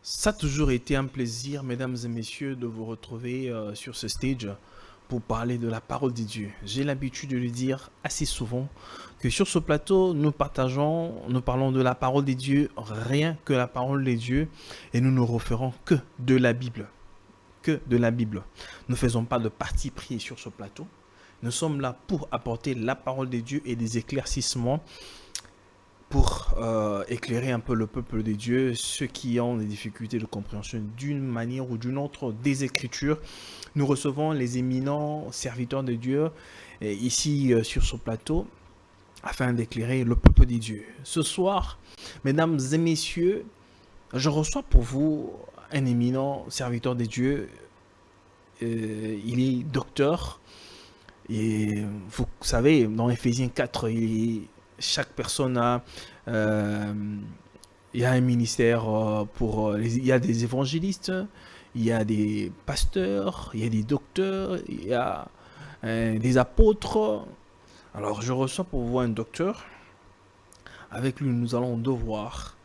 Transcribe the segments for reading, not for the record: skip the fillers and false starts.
Ça a toujours été un plaisir, mesdames et messieurs, de vous retrouver sur ce stage pour parler de la parole de Dieu. J'ai l'habitude de le dire assez souvent que sur ce plateau, nous parlons de la parole de Dieu, rien que la parole de Dieu, et nous ne référons que de la Bible. Que de la Bible. Nous ne faisons pas de parti pris sur ce plateau. Nous sommes là pour apporter la parole de Dieu et des éclaircissements pour éclairer un peu le peuple de Dieu, ceux qui ont des difficultés de compréhension d'une manière ou d'une autre des Écritures. Nous recevons les éminents serviteurs de Dieu ici sur ce plateau afin d'éclairer le peuple de Dieu. Ce soir, mesdames et messieurs, je reçois pour vous un éminent serviteur de Dieu. Il est docteur et vous savez, dans Éphésiens 4, chaque personne a, il y a un ministère il y a des évangélistes, il y a des pasteurs, il y a des docteurs, il y a des apôtres. Alors je reçois pour vous un docteur. Avec lui, nous allons devoir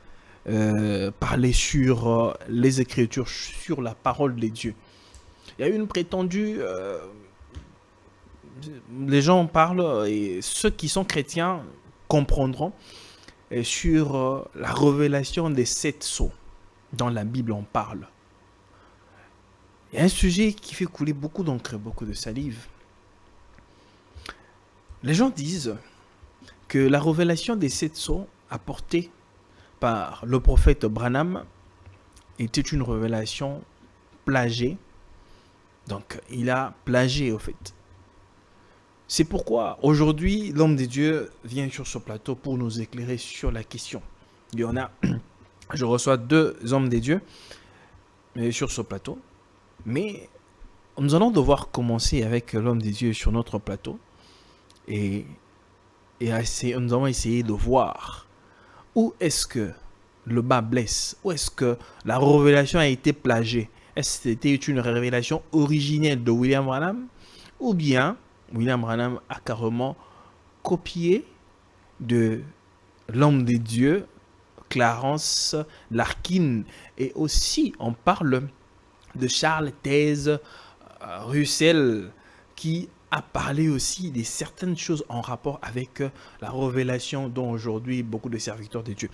parler sur les Écritures, sur la parole de Dieu. Il y a une prétendue les gens parlent et ceux qui sont chrétiens comprendront sur la révélation des 7 sceaux. Dans la Bible, on parle. Il y a un sujet qui fait couler beaucoup d'encre, beaucoup de salive. Les gens disent que la révélation des 7 sceaux apportée par le prophète Branham était une révélation plagiée. Donc, il a plagié, au fait. C'est pourquoi aujourd'hui, l'homme de Dieu vient sur ce plateau pour nous éclairer sur la question. Il y en a, je reçois 2 hommes de Dieu sur ce plateau, mais nous allons devoir commencer avec l'homme de Dieu sur notre plateau et nous allons essayer de voir où est-ce que le bas blesse, où est-ce que la révélation a été plagiée. Est-ce que c'était une révélation originelle de William Branham ou bien William Branham a carrément copié de l'homme de Dieu, Clarence Larkin. Et aussi, on parle de Charles Taze Russell, qui a parlé aussi de certaines choses en rapport avec la révélation dont aujourd'hui beaucoup de serviteurs de Dieu.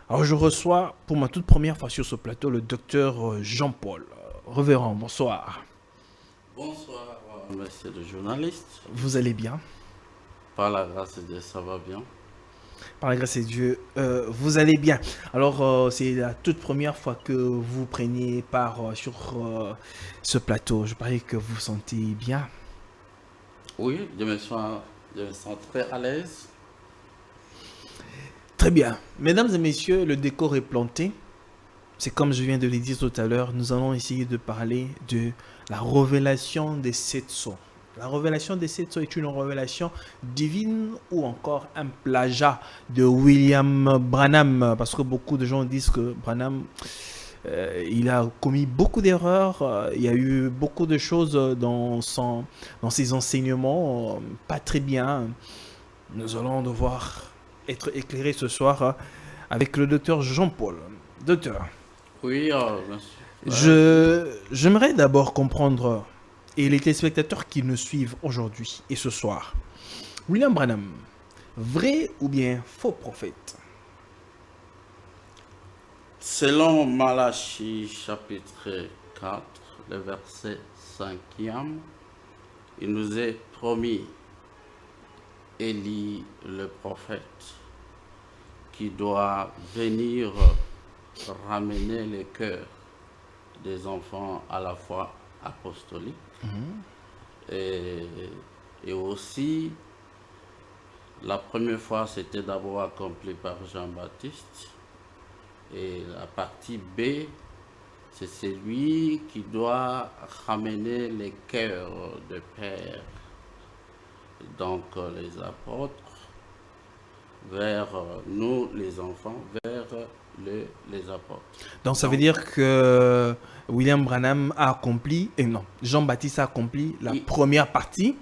Alors je reçois pour ma toute première fois sur ce plateau le docteur Jean-Paul. Révérend, bonsoir. Bonsoir, monsieur le journaliste. Vous allez bien? Par la grâce de Dieu, ça va bien. Par la grâce de Dieu, vous allez bien. Alors, c'est la toute première fois que vous preniez part sur ce plateau. Je parie que vous vous sentez bien. Oui, je me sens très à l'aise. Très bien. Mesdames et messieurs, le décor est planté. C'est comme je viens de le dire tout à l'heure, nous allons essayer de parler de la révélation des 7 sceaux. La révélation des 7 sceaux est une révélation divine ou encore un plagiat de William Branham, parce que beaucoup de gens disent que Branham, il a commis beaucoup d'erreurs, il y a eu beaucoup de choses dans ses enseignements, pas très bien. Nous allons devoir être éclairés ce soir avec le docteur Jean-Paul. Docteur. Oui, monsieur. J'aimerais d'abord comprendre, et les téléspectateurs qui nous suivent aujourd'hui et ce soir, William Branham, vrai ou bien faux prophète? Selon Malachie chapitre 4, le verset 5e, il nous est promis Élie le prophète qui doit venir ramener les cœurs des enfants à la foi apostolique et aussi la première fois c'était d'abord accompli par Jean-Baptiste et la partie B c'est celui qui doit ramener les cœurs de père, donc les apôtres, vers nous les enfants, vers les apôtres. Donc ça veut dire que William Branham a accompli, et non, Jean-Baptiste a accompli la première partie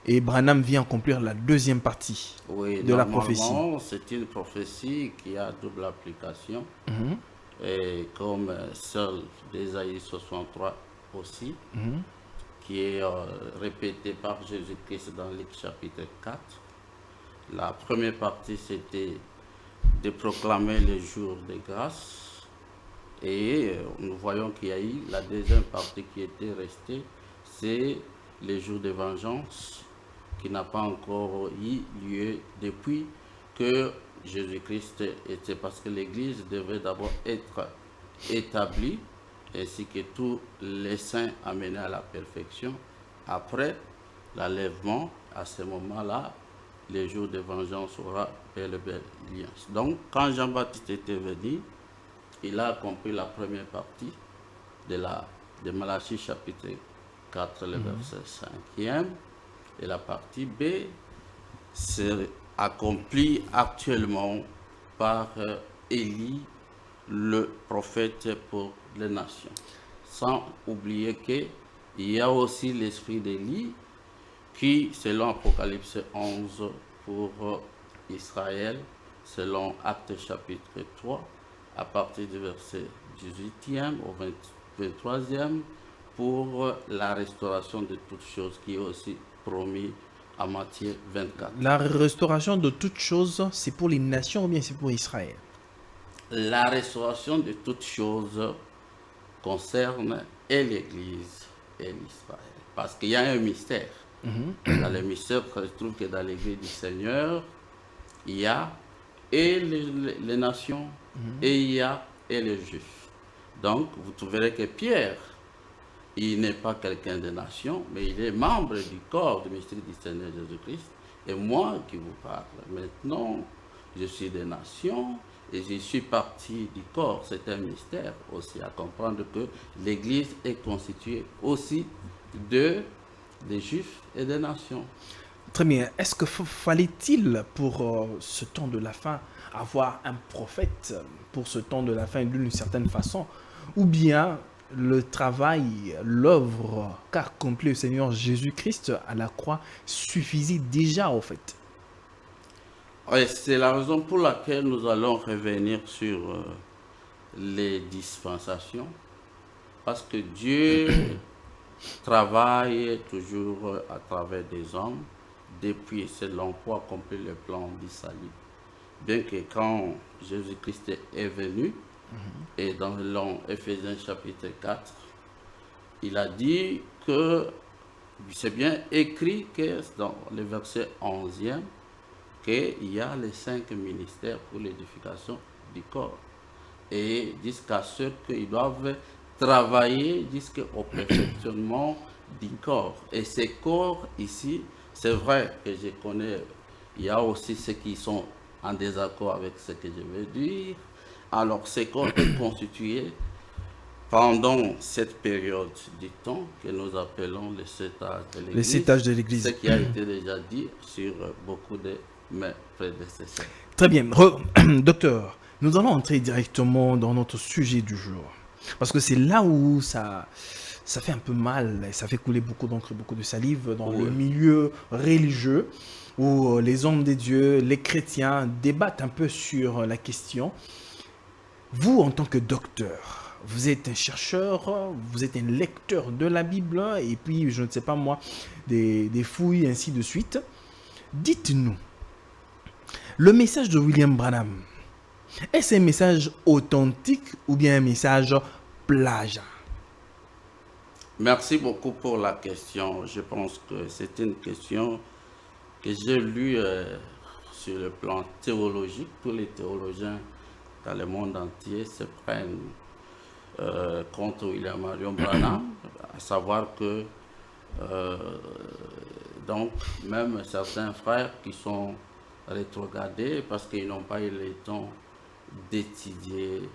et Branham vient accomplir la deuxième partie oui, de la prophétie. C'est une prophétie qui a double application. et comme celle d'Ésaïe 63 aussi, Mhm. qui est répétée par Jésus-Christ dans Luc chapitre 4. La première partie, c'était de proclamer le jour de grâce. Et nous voyons qu'il y a eu la deuxième partie qui était restée, c'est le jour de vengeance, qui n'a pas encore eu lieu depuis que Jésus-Christ était, parce que l'Église devait d'abord être établie, ainsi que tous les saints amenés à la perfection. Après l'enlèvement, à ce moment-là, le jour de vengeance aura bel et bien lieu. Donc, quand Jean-Baptiste était venu, il a accompli la première partie de Malachie chapitre 4, le verset 5e. Et la partie B s'est accomplie actuellement par Élie, le prophète pour les nations. Sans oublier qu'il y a aussi l'esprit d'Élie qui, selon Apocalypse 11 pour Israël, selon Actes chapitre 3, à partir du verset 18e au 23e, pour la restauration de toutes choses qui est aussi promis à Matthieu 24. La restauration de toutes choses, c'est pour les nations ou bien c'est pour Israël? La restauration de toutes choses concerne et l'Église et l'Israël. Parce qu'il y a un mystère. Dans le mystère, il se trouve que dans l'Église du Seigneur, il y a et les nations, et il y a et les Juifs. Donc, vous trouverez que Pierre, il n'est pas quelqu'un de nation, mais il est membre du corps du mystère du Seigneur Jésus-Christ. Et moi qui vous parle, maintenant, je suis des nations et je suis partie du corps. C'est un mystère aussi à comprendre que l'Église est constituée aussi des Juifs et des nations. Très bien. Est-ce que fallait-il pour ce temps de la fin avoir un prophète pour ce temps de la fin d'une certaine façon? Ou bien le travail, l'œuvre qu'a accompli le Seigneur Jésus-Christ à la croix suffisait déjà au fait? Ouais, c'est la raison pour laquelle nous allons revenir sur les dispensations. Parce que Dieu travaille toujours à travers des hommes depuis selon pour accomplir le plan du salut. Bien que quand Jésus-Christ est venu, et dans Éphésiens chapitre 4, il a dit que c'est bien écrit que dans le verset 11e, qu'il y a les 5 ministères pour l'édification du corps. Et jusqu'à ce qu'ils doivent travailler jusqu'au perfectionnement du corps. Et ces corps ici, c'est vrai que je connais, il y a aussi ceux qui sont en désaccord avec ce que je veux dire. Alors, ces corps est constitué pendant cette période du temps que nous appelons le 7 âges de l'Église. Les 7 âges de l'Église. Ce qui a été déjà dit sur beaucoup de mes prédécesseurs. Très bien. Docteur, nous allons entrer directement dans notre sujet du jour. Parce que c'est là où ça fait un peu mal, et ça fait couler beaucoup d'encre, beaucoup de salive dans le milieu religieux, où les hommes des dieux, les chrétiens débattent un peu sur la question. Vous, en tant que docteur, vous êtes un chercheur, vous êtes un lecteur de la Bible, et puis, je ne sais pas moi, des fouilles, ainsi de suite. Dites-nous, le message de William Branham, est-ce un message authentique ou bien un message plagiat? Merci beaucoup pour la question. Je pense que c'est une question que j'ai lue sur le plan théologique. Tous les théologiens dans le monde entier se prennent contre William Marion Branham, à savoir que donc même certains frères qui sont rétrogradés parce qu'ils n'ont pas eu le temps d'étudier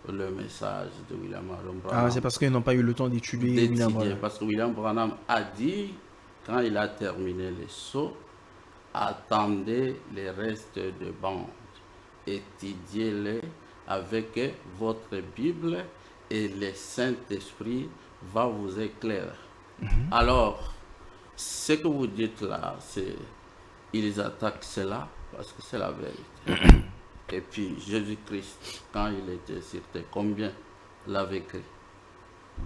le message de William Marion Branham. Ah, c'est parce qu'ils n'ont pas eu le temps d'étudier William Branham. Parce que William Branham a dit, quand il a terminé le sceau, attendez les restes de bande, étudiez-les avec votre Bible et le Saint-Esprit va vous éclairer. Alors, ce que vous dites là, c'est ils attaquent cela parce que c'est la vérité. Et puis Jésus-Christ, quand il était sur terre, combien l'avait écrit?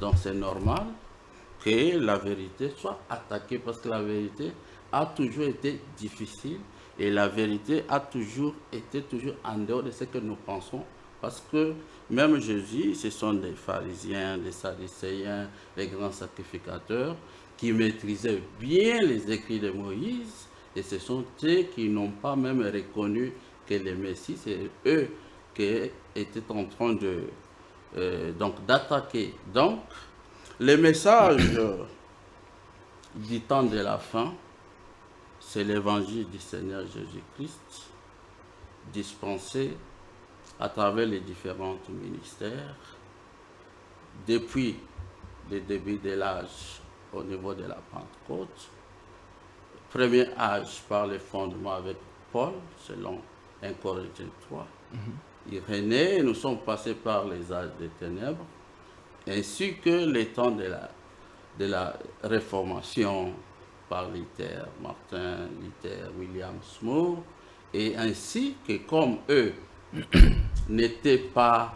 Donc c'est normal que la vérité soit attaquée parce que la vérité a toujours été difficile et la vérité a toujours été en dehors de ce que nous pensons. Parce que même Jésus, ce sont des pharisiens, des sadducéens, des grands sacrificateurs qui maîtrisaient bien les écrits de Moïse et ce sont eux qui n'ont pas même reconnu que le Messie, c'est eux qui étaient en train d'attaquer. Donc, le message du temps de la fin, c'est l'évangile du Seigneur Jésus-Christ, dispensé à travers les différents ministères, depuis le début de l'âge au niveau de la Pentecôte. Premier âge par le fondement avec Paul, selon 1 Corinthiens 3. Irénée, nous sommes passés par les âges des ténèbres, ainsi que les temps de la Réformation par Luther, Martin Luther, William Seymour, et ainsi que comme eux n'étaient pas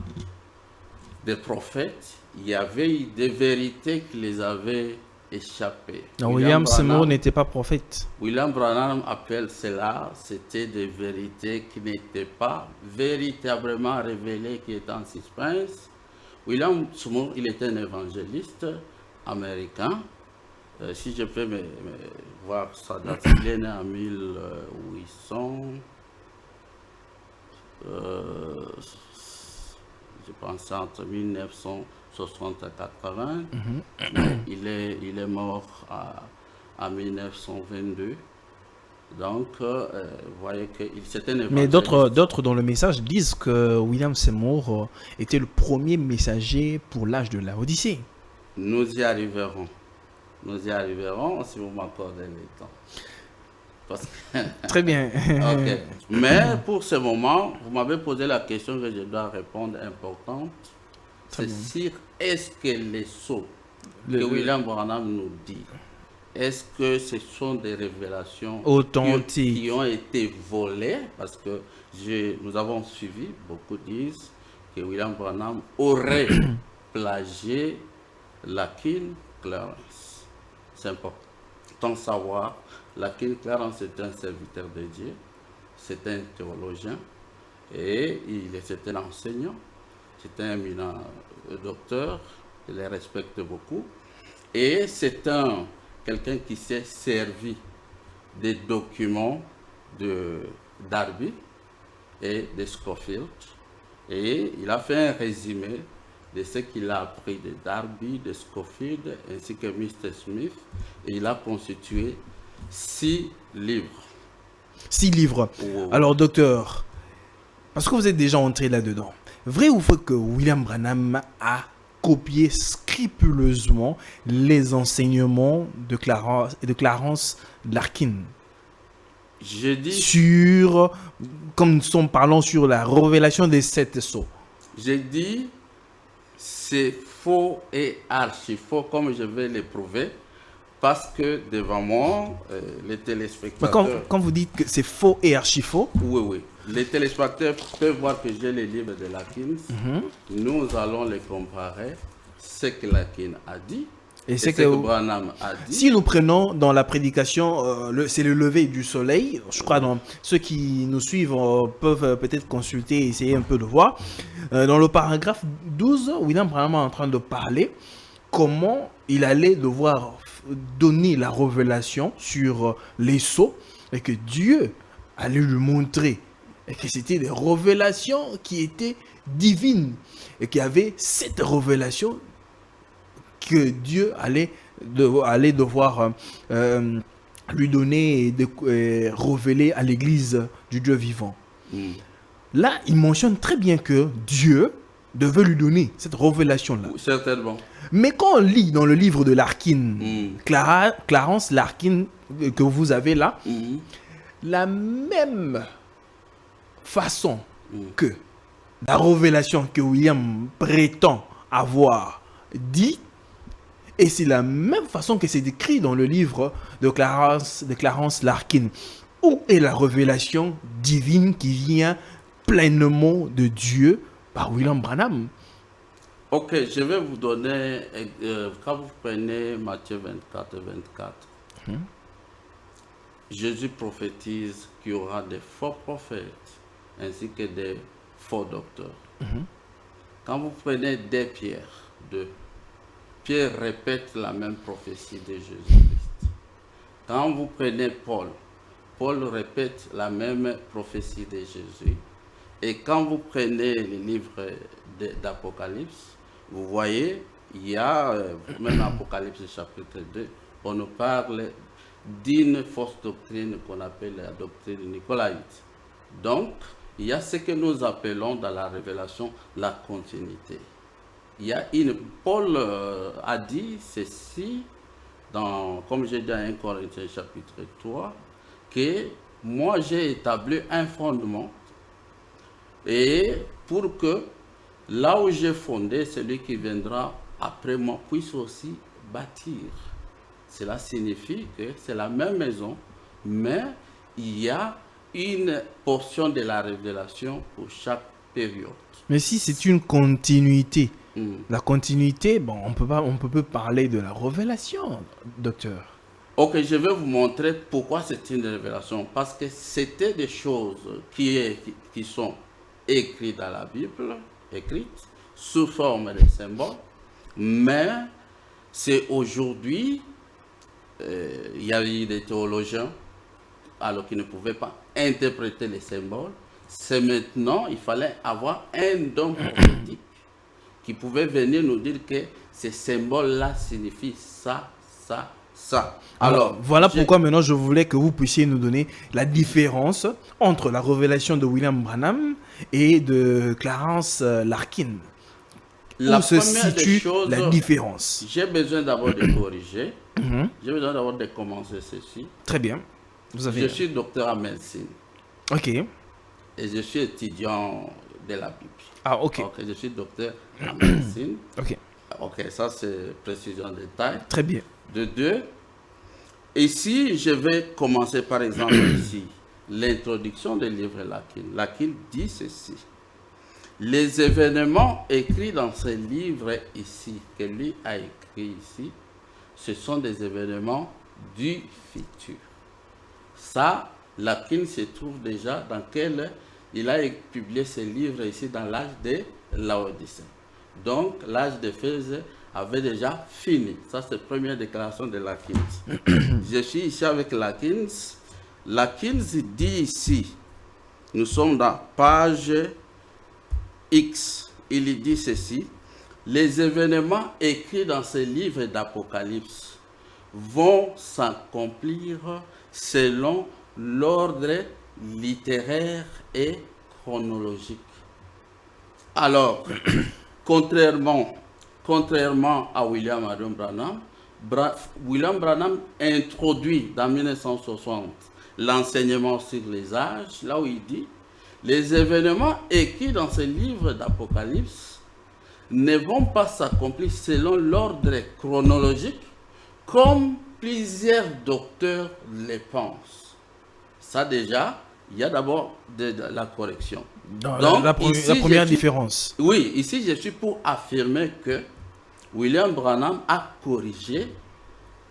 des prophètes, il y avait des vérités qui les avaient échappé. William Seymour n'était pas prophète. William Branham appelle cela, c'était des vérités qui n'étaient pas véritablement révélées, qui étaient en suspense. William Seymour, il était un évangéliste américain. Si je peux me voir sa date, il est né en 1800. Je pense entre 1960 et 80. Il est mort en 1922. Donc, vous voyez que c'était un évangéliste. Mais d'autres dans le message disent que William Seymour était le premier messager pour l'âge de la Odyssée. Nous y arriverons. Nous y arriverons si vous m'accordez le temps. Parce que... Très bien. Ok. Mais pour ce moment, vous m'avez posé la question que je dois répondre, importante. C'est sur est-ce que les sceaux que William Branham nous dit, est-ce que ce sont des révélations authentiques qui ont été volées? Parce que nous avons suivi, beaucoup disent que William Branham aurait plagié Larkin Clarence. C'est important de savoir. Larkin Clarence est un serviteur de Dieu, c'est un théologien et c'était un enseignant, c'est un éminent docteur, je le respecte beaucoup. Et c'est quelqu'un qui s'est servi des documents de Darby et de Scofield. Et il a fait un résumé de ce qu'il a appris de Darby, de Scofield, ainsi que Mr. Smith. Et il a constitué 6 livres. 6 livres. Oh. Alors, docteur, parce que vous êtes déjà entré là-dedans, vrai ou faux que William Branham a copié scrupuleusement les enseignements de Clarence Larkin? Je dis... Sur, comme nous sommes parlant sur la révélation des 7 sceaux. J'ai dit, c'est faux et archi faux, comme je vais le prouver. Parce que devant moi, les téléspectateurs... Quand vous dites que c'est faux et archi faux... Oui. Les téléspectateurs peuvent voir que j'ai les livres de Larkin. Nous allons les comparer. Ce que Larkin a dit et ce que Branham a dit. Si nous prenons dans la prédication, c'est le lever du soleil. Je crois que ceux qui nous suivent peuvent peut-être consulter et essayer un peu de voir. Dans le paragraphe 12, William Branham est en train de parler comment il allait devoir donner la révélation sur les sceaux et que Dieu allait lui montrer et que c'était des révélations qui étaient divines et qu'il y avait cette révélation que Dieu allait devoir lui donner et révéler à l'église du Dieu vivant. Là, il mentionne très bien que Dieu devait lui donner cette révélation-là. Certainement. Mais quand on lit dans le livre de Larkin, Clarence Larkin, que vous avez là, la même façon que la révélation que William prétend avoir dit, et c'est la même façon que c'est décrit dans le livre de Clarence Larkin. Où est la révélation divine qui vient pleinement de Dieu par William Branham. Ok, je vais vous donner, quand vous prenez Matthieu 24 et 24, Jésus prophétise qu'il y aura des faux prophètes ainsi que des faux docteurs. Quand vous prenez des Pierre 2, Pierre répète la même prophétie de Jésus-Christ. Quand vous prenez Paul, Paul répète la même prophétie de Jésus. Et quand vous prenez les livres d'Apocalypse, vous voyez, il y a, même Apocalypse chapitre 2, on nous parle d'une fausse doctrine qu'on appelle la doctrine nicolaïte. Donc, il y a ce que nous appelons dans la révélation la continuité. Il y a Paul a dit ceci, comme j'ai dit dans 1 Corinthiens chapitre 3, que moi j'ai établi un fondement et pour que là où j'ai fondé, celui qui viendra après moi puisse aussi bâtir. Cela signifie que c'est la même maison, mais il y a une portion de la révélation pour chaque période. Mais si c'est une continuité, la continuité, bon, on peut parler de la révélation, docteur. Ok, je vais vous montrer pourquoi c'est une révélation. Parce que c'était des choses qui sont écrites dans la Bible, écrites sous forme de symboles, mais c'est aujourd'hui, il y a eu des théologiens, alors qu'ils ne pouvaient pas interpréter les symboles. C'est maintenant, il fallait avoir un don prophétique qui pouvait venir nous dire que ces symboles-là signifient ça, ça, ça. Alors voilà pourquoi maintenant je voulais que vous puissiez nous donner la différence entre la révélation de William Branham et de Clarence Larkin. Où se situe la différence? J'ai besoin d'abord de corriger. J'ai besoin d'abord de commencer ceci. Très bien. Je suis docteur en médecine. Ok. Et je suis étudiant de la Bible. Ah, ok. Ok, je suis docteur en médecine. Ok. Ok, ça c'est précision de détail. Très bien. De deux. Ici, je vais commencer par exemple ici. L'introduction du livre Larkin. Larkin dit ceci. Les événements écrits dans ce livre ici, que lui a écrit ici, ce sont des événements du futur. Ça, Larkin se trouve déjà dans quel... Il a publié ce livre ici dans l'âge de Laodicée. Donc, l'âge d'Éphèse avait déjà fini. Ça, c'est la première déclaration de Larkin. Je suis ici avec Larkin. Larkin dit ici, nous sommes dans page X. Il dit ceci. Les événements écrits dans ce livre d'Apocalypse vont s'accomplir selon l'ordre littéraire et chronologique. Alors, contrairement à William Branham, William Branham introduit dans 1960 l'enseignement sur les âges, là où il dit les événements écrits dans ce livre d'Apocalypse ne vont pas s'accomplir selon l'ordre chronologique comme plusieurs docteurs le pensent. Ça déjà, il y a d'abord de la correction. Donc, la première différence. Oui, ici je suis pour affirmer que William Branham a corrigé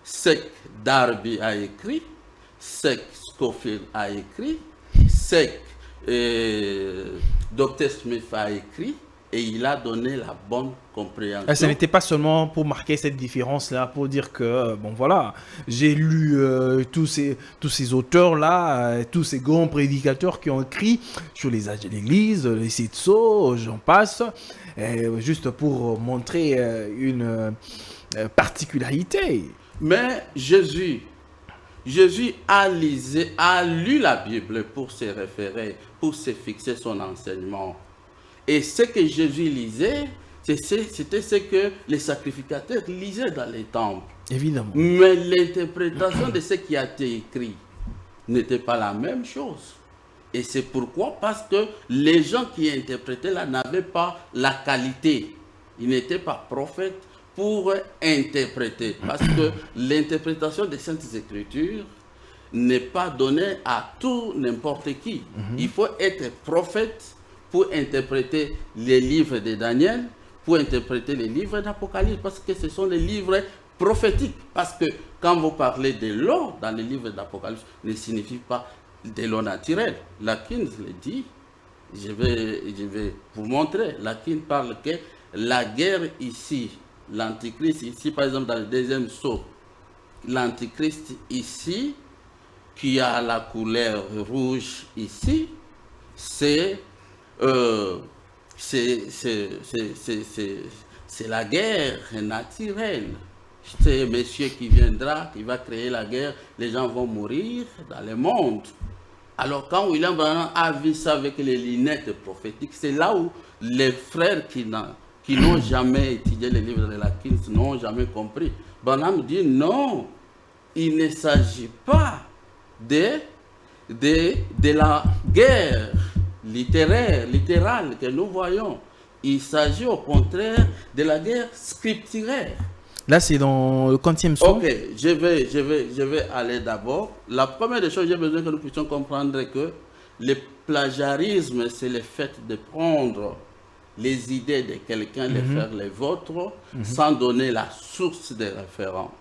ce que Darby a écrit, ce que Scofield a écrit, ce que Dr. Smith a écrit, et il a donné la bonne compréhension. Ça n'était pas seulement pour marquer cette différence-là, pour dire que, bon voilà, j'ai lu tous ces auteurs-là, tous ces grands prédicateurs qui ont écrit sur les âges de l'Église, les sept sceaux, j'en passe, juste pour montrer une particularité. Mais Jésus a lu la Bible pour se référer, pour se fixer son enseignement. Et ce que Jésus lisait, c'était ce que les sacrificateurs lisaient dans les temples. Évidemment. Mais l'interprétation de ce qui a été écrit n'était pas la même chose. Et c'est pourquoi, parce que les gens qui interprétaient là n'avaient pas la qualité. Ils n'étaient pas prophètes pour interpréter. Parce que l'interprétation des Saintes Écritures n'est pas donnée à tout n'importe qui. Il faut être prophète pour interpréter les livres de Daniel, pour interpréter les livres d'Apocalypse, parce que ce sont les livres prophétiques. Parce que quand vous parlez de l'eau dans les livres d'Apocalypse, ne signifie pas de l'eau naturelle. Lakin le dit, je vais vous montrer. Lakin parle que la guerre ici, l'antichrist ici, par exemple dans le deuxième sceau, l'antichrist ici, qui a la couleur rouge ici, c'est la guerre naturelle. C'est un monsieur qui viendra, qui va créer la guerre, les gens vont mourir dans le monde. Alors quand William Branham a vu ça avec les lunettes prophétiques, c'est là où les frères qui n'ont jamais étudié les livres de la Kings n'ont jamais compris. Branham dit non, il ne s'agit pas de la guerre littérale que nous voyons. Il s'agit au contraire de la guerre scripturaire. Là, c'est dans le 40e sceau. Ok, je vais aller d'abord. La première des choses, j'ai besoin que nous puissions comprendre que le plagiarisme, c'est le fait de prendre les idées de quelqu'un, de faire les vôtres, sans donner la source de référence.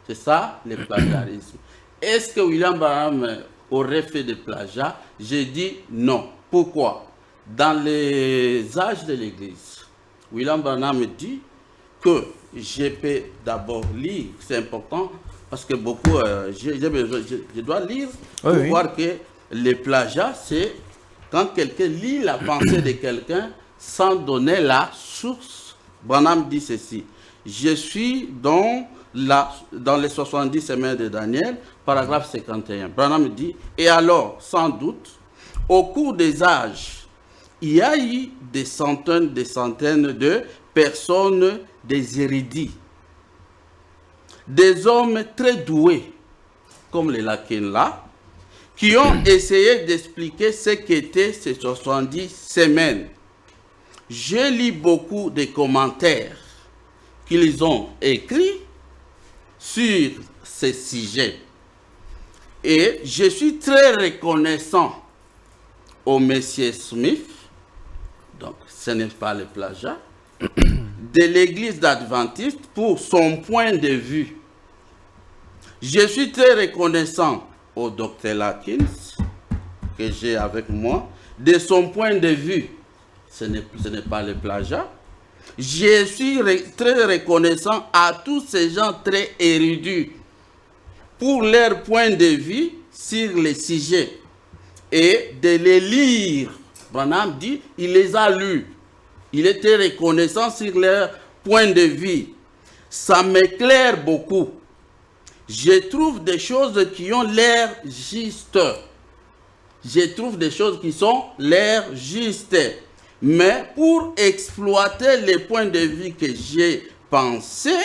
C'est ça, le plagiarisme. Est-ce que William Branham aurait fait des plagiats? J'ai dit non. Pourquoi? Dans les âges de l'Église, William Branham dit que je peux d'abord lire, c'est important, parce que beaucoup, je dois lire pour voir que les plagiats, c'est quand quelqu'un lit la pensée de quelqu'un sans donner la source. Branham dit ceci: je suis dans les 70 semaines de Daniel, paragraphe 51. Branham dit, et alors, sans doute, au cours des âges, il y a eu des centaines de personnes, des érudits, des hommes très doués, comme les Lakin là, qui ont essayé d'expliquer ce qu'étaient ces 70 semaines. J'ai lu beaucoup de commentaires qu'ils ont écrits sur ces sujets. Et je suis très reconnaissant au monsieur Smith, donc ce n'est pas le plagiat, de l'église adventiste pour son point de vue. Je suis très reconnaissant au docteur Lakins, que j'ai avec moi, de son point de vue. Ce n'est pas le plagiat. Je suis très reconnaissant à tous ces gens très érudits pour leur point de vue sur les sujets et de les lire. Branham dit, il les a lus. Il était reconnaissant sur leur point de vue. Ça m'éclaire beaucoup. Je trouve des choses qui ont l'air justes. Je trouve des choses qui sont l'air justes. Mais pour exploiter les points de vue que j'ai pensé,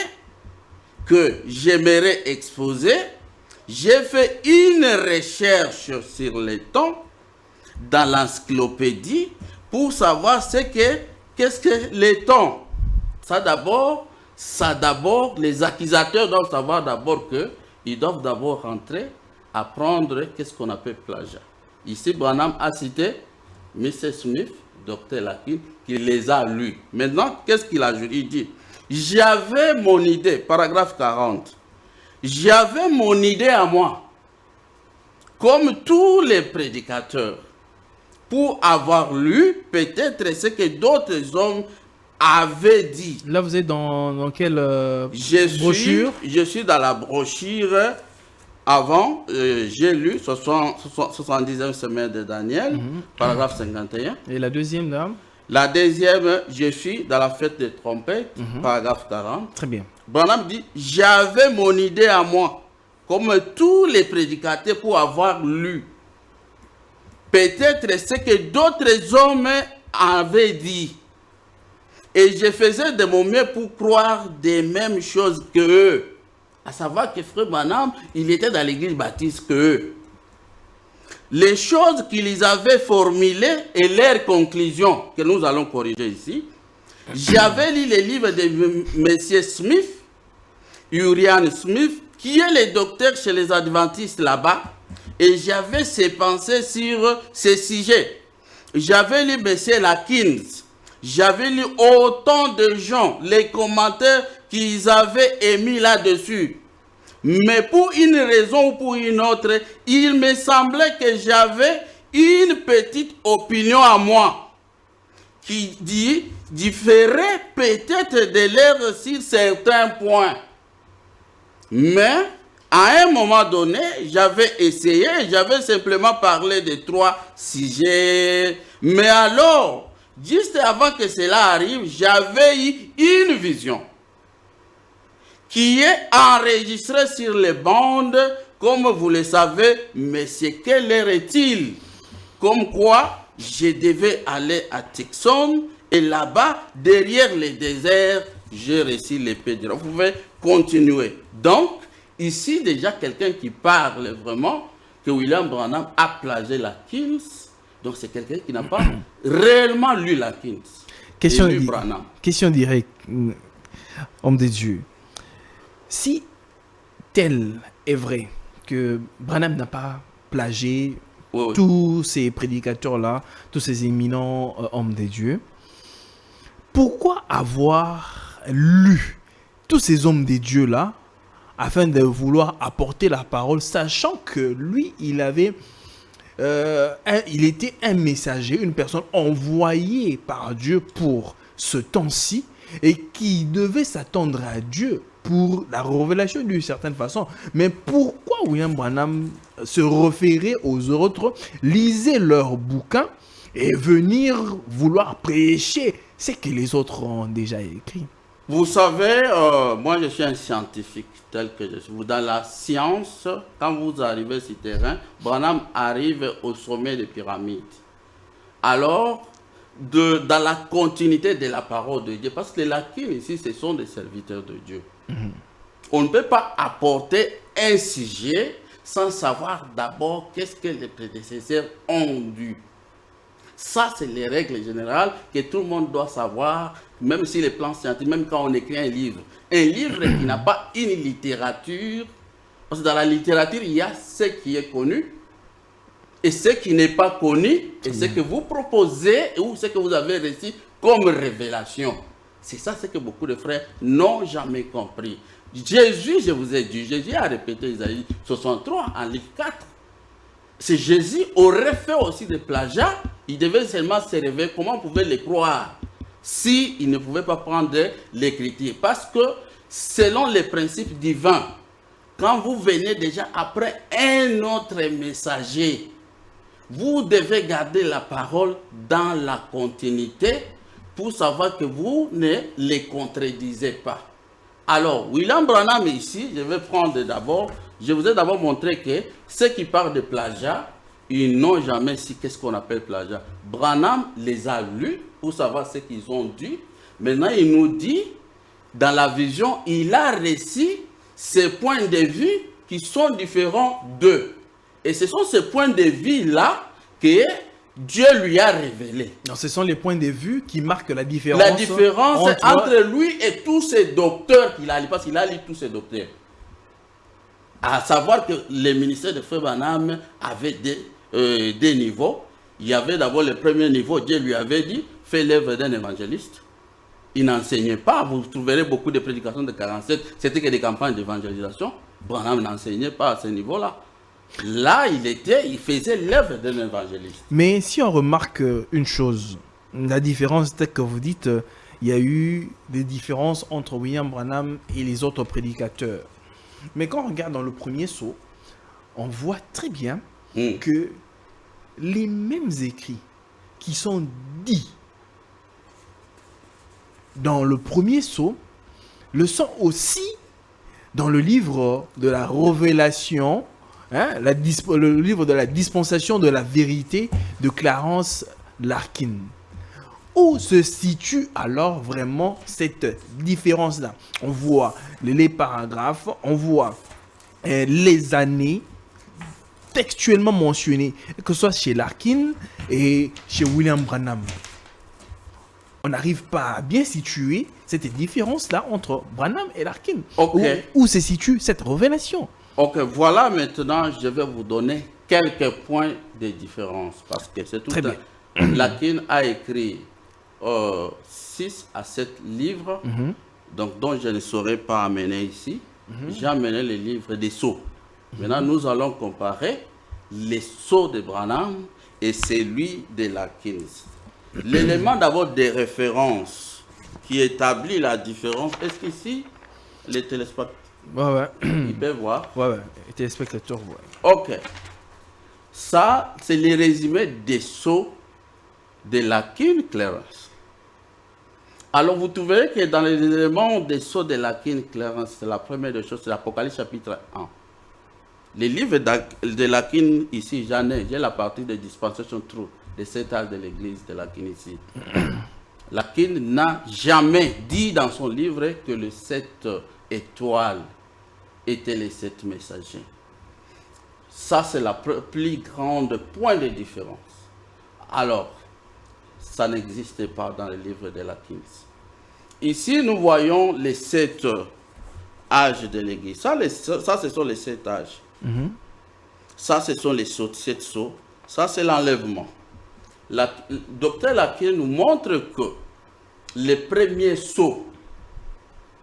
que j'aimerais exposer, j'ai fait une recherche sur le temps dans l'encyclopédie pour savoir qu'est-ce que le temps. Ça d'abord, les accusateurs doivent savoir d'abord qu'ils doivent d'abord rentrer, apprendre qu'est-ce qu'on appelle plagiat. Ici, Branham a cité Mr. Smith, Dr. Lakin, qui les a lus. Maintenant, qu'est-ce qu'il a dit? Il dit, j'avais mon idée, paragraphe 40, j'avais mon idée à moi, comme tous les prédicateurs, pour avoir lu peut-être ce que d'autres hommes avaient dit. Là, vous êtes dans quelle brochure? Je suis dans la brochure. Avant, j'ai lu 70e semaine de Daniel, paragraphe 51. Et la deuxième, dame? La deuxième, je suis dans la fête des trompettes, paragraphe 40. Très bien. Branham dit, j'avais mon idée à moi, comme tous les prédicateurs, pour avoir lu peut-être ce que d'autres hommes avaient dit. Et je faisais de mon mieux pour croire des mêmes choses qu'eux. À savoir que frère Branham, il était dans l'église baptiste qu'eux. Les choses qu'ils avaient formulées et leurs conclusions, que nous allons corriger ici, j'avais lu les livres de M. Smith, Urian Smith, qui est le docteur chez les adventistes là-bas, et j'avais ses pensées sur ces sujets. j'avais lu M. Larkins, j'avais lu autant de gens, les commentaires qu'ils avaient émis là-dessus. Mais pour une raison ou pour une autre, il me semblait que j'avais une petite opinion à moi qui différait peut-être de l'air sur certains points. Mais à un moment donné, j'avais essayé, j'avais simplement parlé de 3 sujets. Mais alors, juste avant que cela arrive, j'avais eu une vision qui est enregistrée sur les bandes, comme vous le savez. Mais c'est quelle heure est-il? Comme quoi, je devais aller à Tucson et là-bas, derrière les déserts, j'ai reçu l'épée de Dieu. Vous pouvez continuer. Donc, ici, déjà, quelqu'un qui parle vraiment que William Branham a plagié Larkins. Donc, c'est quelqu'un qui n'a pas réellement lu Larkins. Question directe, homme de Dieu. Si tel est vrai que Branham n'a pas plagié tous ces prédicateurs-là, tous ces éminents hommes de Dieu, pourquoi avoir lu tous ces hommes de Dieu-là afin de vouloir apporter la parole, sachant que lui, il était un messager, une personne envoyée par Dieu pour ce temps-ci et qui devait s'attendre à Dieu pour la révélation d'une certaine façon. Mais pourquoi William Branham se référait aux autres, lisait leurs bouquins et venir vouloir prêcher ce que les autres ont déjà écrit? Vous savez, moi je suis un scientifique tel que je suis. Dans la science, quand vous arrivez sur le terrain, Branham arrive au sommet des pyramides. Alors, dans la continuité de la parole de Dieu, parce que les Larkins ici, ce sont des serviteurs de Dieu. On ne peut pas apporter un sujet sans savoir d'abord qu'est-ce que les prédécesseurs ont dû. Ça, c'est les règles générales que tout le monde doit savoir, même si les plans scientifiques, même quand on écrit un livre qui n'a pas une littérature, parce que dans la littérature, il y a ce qui est connu et ce qui n'est pas connu, et ce que vous proposez ou ce que vous avez reçu comme révélation. C'est ça ce que beaucoup de frères n'ont jamais compris. Jésus, je vous ai dit, Jésus a répété Isaïe 63 en livre 4. Si Jésus aurait fait aussi des plagiats, il devait seulement se révéler. Comment on pouvait les croire s'il ne pouvait pas prendre l'écriture? Parce que selon les principes divins, quand vous venez déjà après un autre messager, vous devez garder la parole dans la continuité pour savoir que vous ne les contredisez pas. Alors, William Branham ici, je vous ai d'abord montré que ceux qui parlent de plagiat, ils n'ont jamais su qu'est-ce qu'on appelle plagiat. Branham les a lus pour savoir ce qu'ils ont dit. Maintenant, il nous dit, dans la vision, il a reçu ces points de vue qui sont différents d'eux. Et ce sont ces points de vue-là que Dieu lui a révélé. Non, ce sont les points de vue qui marquent la différence. La différence entre lui et tous ces docteurs qu'il a lu, parce qu'il a lu tous ces docteurs. À savoir que le ministère de Frère Branham avait des niveaux. Il y avait d'abord le premier niveau, Dieu lui avait dit, fais l'œuvre d'un évangéliste. Il n'enseignait pas, vous trouverez beaucoup de prédications de 47, c'était que des campagnes d'évangélisation. Branham n'enseignait pas à ce niveau-là. Là, il faisait l'œuvre d'un évangéliste. Mais si on remarque une chose, la différence, telle que vous dites, il y a eu des différences entre William Branham et les autres prédicateurs. Mais quand on regarde dans le premier sceau, on voit très bien que les mêmes écrits qui sont dits dans le premier sceau le sont aussi dans le livre de la Révélation, le livre de la dispensation de la vérité de Clarence Larkin. Où se situe alors vraiment cette différence-là? On voit les paragraphes, on voit les années textuellement mentionnées, que ce soit chez Larkin et chez William Branham. On n'arrive pas à bien situer cette différence-là entre Branham et Larkin. Okay. Où se situe cette révélation? Ok, voilà maintenant, je vais vous donner quelques points de différence. Parce que c'est tout. Très bien. Lakin a écrit 6 à 7 livres, donc, dont je ne saurais pas amener ici. J'ai amené les livres des sceaux. Maintenant, nous allons comparer les sceaux de Branham et celui de Larkins. L'élément d'abord des références qui établit la différence, est-ce qu'ici, les téléspectateurs, ils peuvent voir? Les téléspectateurs voient. Ok. Ça, c'est le résumé des sceaux de Larkin Clarence. Alors, vous trouverez que dans les éléments des sceaux de Larkin Clarence, c'est la première des choses, c'est l'Apocalypse chapitre 1. Les livres de Larkin, ici, j'ai la partie de Dispensation Truth, des 7 âges de l'église de Larkin ici. Larkin n'a jamais dit dans son livre que les 7 étoiles étaient les 7 messagers. Ça, c'est la plus grande point de différence. Alors, ça n'existait pas dans le livre de Larkin. Ici, nous voyons les 7 âges de l'église. Ça, ce sont les 7 âges. Ça, ce sont les 7 sceaux. Ça, c'est l'enlèvement. Docteur Larkin nous montre que les premiers sceaux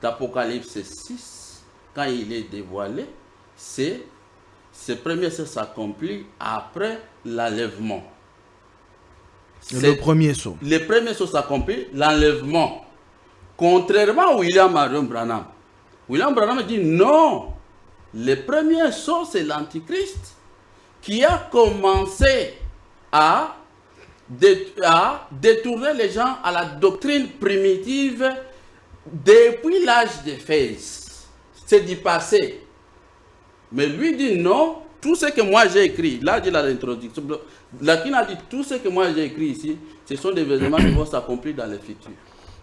d'Apocalypse 6, quand il est dévoilé, ce premier sceau s'accomplit après l'enlèvement. Le premier sceau. Le premier sceau s'accomplit, l'enlèvement. Contrairement à William Marion Branham. William Branham dit non. Le premier sceau, c'est l'Antichrist qui a commencé à détourner les gens à la doctrine primitive depuis l'âge d'Éphèse. C'est du passé. Mais lui dit non, tout ce que moi j'ai écrit, là il a l'introduction, Larkin a dit tout ce que moi j'ai écrit ici, ce sont des événements qui vont s'accomplir dans le futur.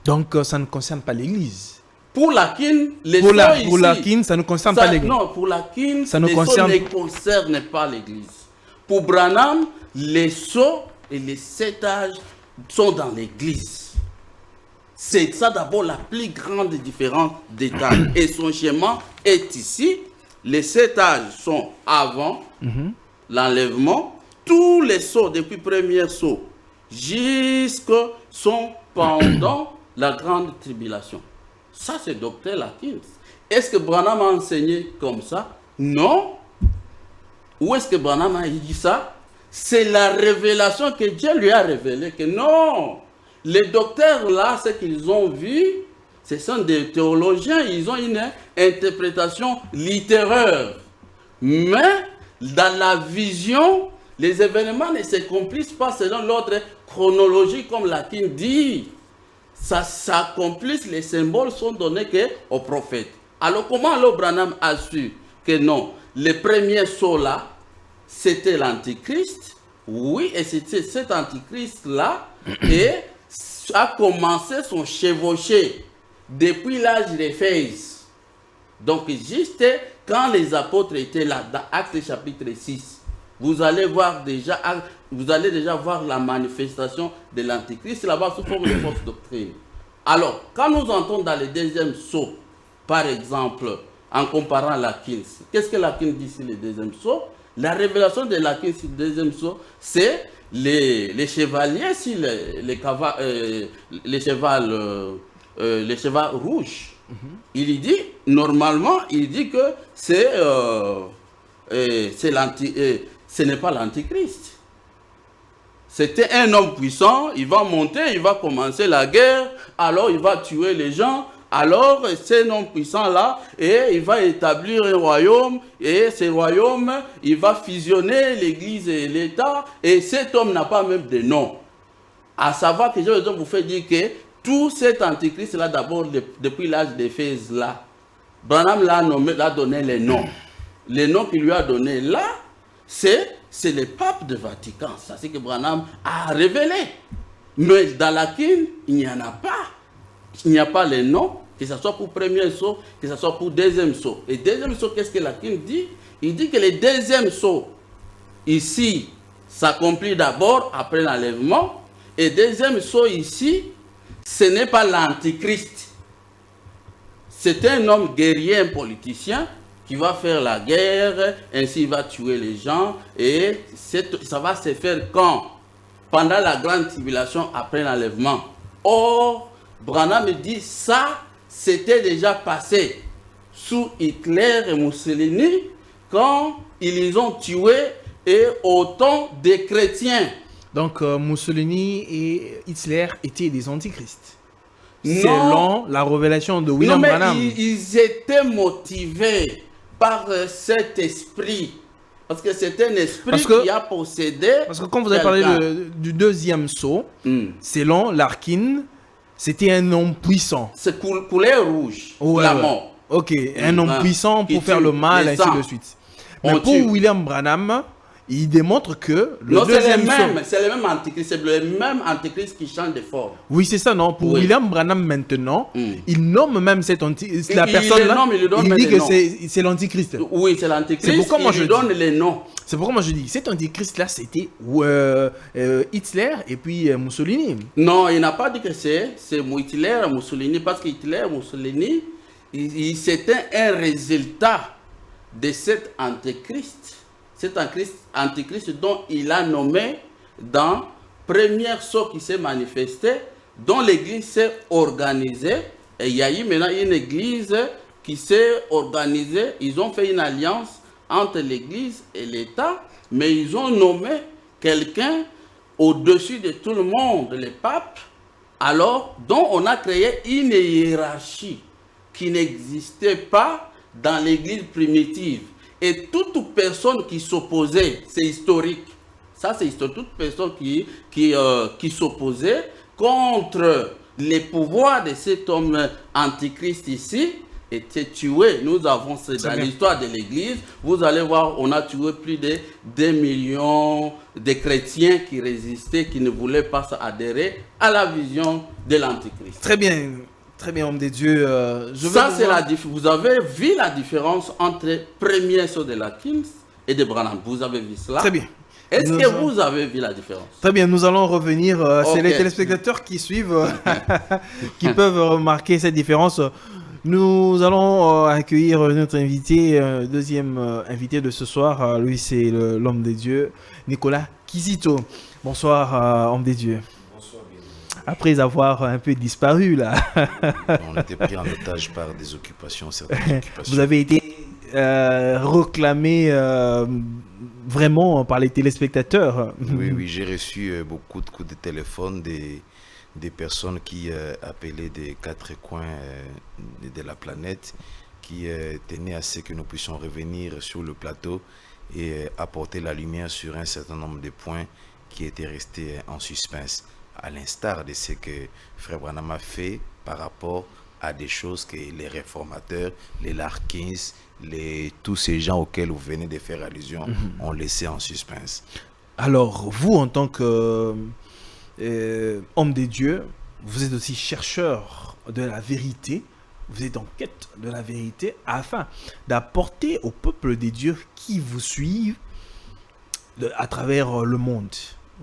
Donc ça ne concerne pas l'Église. Pour Larkin, les pour sceaux Larkin, ça ne concerne pas l'Église. Non, pour Larkin, ça les sceaux ne concernent pas l'Église. Pour Branham, les sceaux et les 7 âges sont dans l'Église. C'est ça d'abord la plus grande différence d'état. Et son schéma est ici. Les 7 âges sont avant l'enlèvement. Tous les sceaux, depuis le premier sceau, jusqu'à sont pendant la grande tribulation. Ça, c'est Dr. Larkin. Est-ce que Branham a enseigné comme ça? Non. Où est-ce que Branham a dit ça? C'est la révélation que Dieu lui a révélée. Que non. Les docteurs là, ce qu'ils ont vu, ce sont des théologiens, ils ont une interprétation littéraire. Mais dans la vision, les événements ne s'accomplissent pas selon l'ordre chronologique comme Larkin dit. Ça s'accomplisse, les symboles sont donnés aux prophètes. Alors comment Branham a su que non, les premiers sceaux là, c'était l'Antichrist? Oui, et c'était cet Antichrist-là et a commencé son chevauché depuis l'âge d'Éphèse. Donc, juste quand les apôtres étaient là, dans Actes chapitre 6, vous allez déjà voir la manifestation de l'Antichrist là-bas sous forme de fausse doctrine. Alors, quand nous entrons dans le deuxième sceau, par exemple, en comparant Larkin, qu'est-ce que Larkin dit sur le deuxième sceau? La révélation de Larkin sur le deuxième sceau, c'est les chevaliers sur les chevals rouges. Il dit, normalement, il dit que ce n'est pas l'Antichrist. C'était un homme puissant, il va monter, il va commencer la guerre, alors il va tuer les gens, alors cet homme puissant-là, et il va établir un royaume, et ce royaume, il va fusionner l'Église et l'État, et cet homme n'a pas même de nom. À savoir que je vais vous faire dire que tout cet antichrist-là, d'abord, depuis l'âge d'Éphèse, là, Branham l'a donné les noms. Les noms qu'il lui a donnés là, c'est le pape de Vatican. Ça, c'est que Branham a révélé. Mais dans Larkin, il n'y en a pas. Il n'y a pas les noms, que ce soit pour premier sceau, que ce soit pour deuxième sceau. Et deuxième sceau, qu'est-ce que Larkin dit? Il dit que le deuxième sceau, ici, s'accomplit d'abord après l'enlèvement. Et deuxième sceau ici, ce n'est pas l'antichrist. C'est un homme guerrier, un politicien, qui va faire la guerre, ainsi il va tuer les gens, et ça va se faire quand? pendant la grande tribulation après l'enlèvement. Or, Branham dit ça, c'était déjà passé sous Hitler et Mussolini quand ils les ont tués et autant de chrétiens. Donc Mussolini et Hitler étaient des antichrists. Non. Selon la révélation de William Non, mais Branham. ils étaient motivés par cet esprit. Parce que c'est un esprit qui a possédé. Parce que quand vous avez parlé du deuxième sceau, selon Larkin, c'était un homme puissant. C'est couleur rouge, la mort. Ok, un homme puissant pour faire le mal, ainsi de suite. Mais pour William Branham, il démontre que le deuxième sceau... C'est le même antichrist, c'est le même antichrist qui change de forme. Oui, c'est ça, non? Pour William Branham maintenant, il nomme même cette la personne-là, il dit que c'est l'antichrist. Oui, c'est l'antichrist, il lui donne les noms. C'est pourquoi moi je dis, cet antichrist-là, c'était Hitler et puis Mussolini. Non, il n'a pas dit que c'est Hitler et Mussolini, parce que Hitler et Mussolini, c'était un résultat de cet antichrist. Cet antichrist dont il a nommé dans première sceau qui s'est manifesté, dont l'église s'est organisée. Et il y a eu maintenant une église qui s'est organisée. Ils ont fait une alliance entre l'église et l'État, mais ils ont nommé quelqu'un au-dessus de tout le monde, le pape, alors dont on a créé une hiérarchie qui n'existait pas dans l'église primitive. Et toute personne qui s'opposait, c'est historique, ça c'est historique, toute personne qui s'opposait contre les pouvoirs de cet homme antichrist ici, était tué. Nous avons, dans l'histoire de l'église, vous allez voir, on a tué plus de 2 millions de chrétiens qui résistaient, qui ne voulaient pas adhérer à la vision de l'antichrist. Très bien. Très bien, homme de Dieu. Ça, c'est vous avez vu la différence entre premier saut de Larkin et de Branham. Vous avez vu cela? Très bien. Est-ce que vous avez vu la différence? Très bien, nous allons revenir. C'est les téléspectateurs qui suivent, qui peuvent remarquer cette différence. Nous allons accueillir notre invité, deuxième invité de ce soir. Lui, c'est l'homme de Dieu, Nicolas Kizito. Bonsoir, homme de Dieu. Après avoir un peu disparu là. On était pris en otage par des occupations, certaines occupations. Vous avez été réclamé vraiment par les téléspectateurs. Oui, j'ai reçu beaucoup de coups de téléphone des personnes qui appelaient des 4 coins de la planète, qui tenaient à ce que nous puissions revenir sur le plateau et apporter la lumière sur un certain nombre de points qui étaient restés en suspens, à l'instar de ce que Frère Branham a fait par rapport à des choses que les réformateurs, les Larkins, tous ces gens auxquels vous venez de faire allusion ont laissé en suspens. Alors, vous, en tant qu'homme de Dieu, vous êtes aussi chercheur de la vérité, vous êtes en quête de la vérité afin d'apporter au peuple des dieux qui vous suivent à travers le monde.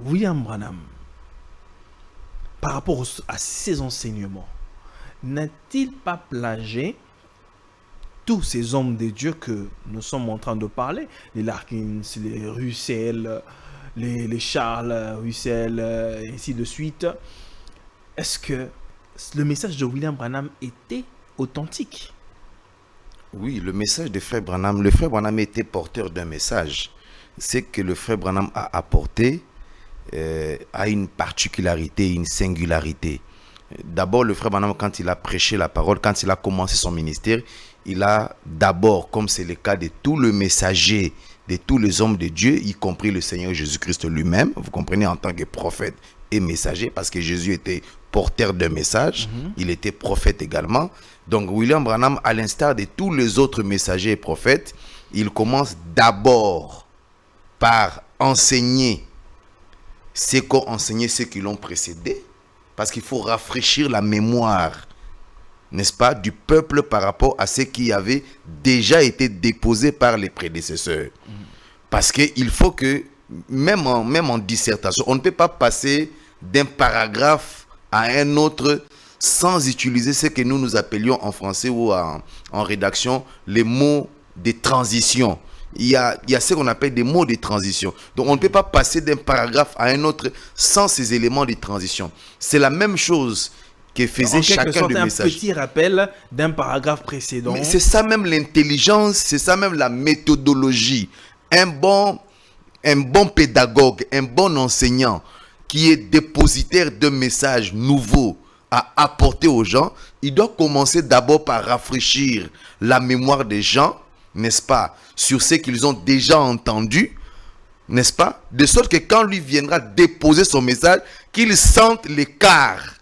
William Branham, par rapport à ses enseignements, n'a-t-il pas plagié tous ces hommes de Dieu que nous sommes en train de parler, les Larkins, les Russell, les Charles Russell, et ainsi de suite? Est-ce que le message de William Branham était authentique? Oui, le message de Frère Branham, le Frère Branham était porteur d'un message. C'est que le Frère Branham a apporté a une particularité, une singularité. D'abord, le Frère Branham, quand il a prêché la parole, quand il a commencé son ministère, il a d'abord, comme c'est le cas de tous les messagers, de tous les hommes de Dieu, y compris le Seigneur Jésus-Christ lui-même, vous comprenez, en tant que prophète et messager, parce que Jésus était porteur d'un message, il était prophète également. Donc William Branham, à l'instar de tous les autres messagers et prophètes, il commence d'abord par enseigner ce qu'ont enseigné ceux qui l'ont précédé, parce qu'il faut rafraîchir la mémoire, n'est-ce pas, du peuple par rapport à ce qui avait déjà été déposé par les prédécesseurs. Parce qu'il faut que, même en dissertation, on ne peut pas passer d'un paragraphe à un autre sans utiliser ce que nous appelions en français ou en rédaction les mots de transition. il y a ce qu'on appelle des mots de transition. Donc, on ne peut pas passer d'un paragraphe à un autre sans ces éléments de transition. C'est la même chose que faisait chacun de messages. Un petit rappel d'un paragraphe précédent. Mais c'est ça même l'intelligence, c'est ça même la méthodologie. Un bon pédagogue, un bon enseignant qui est dépositaire d'un message nouveau à apporter aux gens, il doit commencer d'abord par rafraîchir la mémoire des gens, n'est-ce pas, sur ce qu'ils ont déjà entendu, n'est-ce pas, de sorte que quand lui viendra déposer son message, qu'il sente l'écart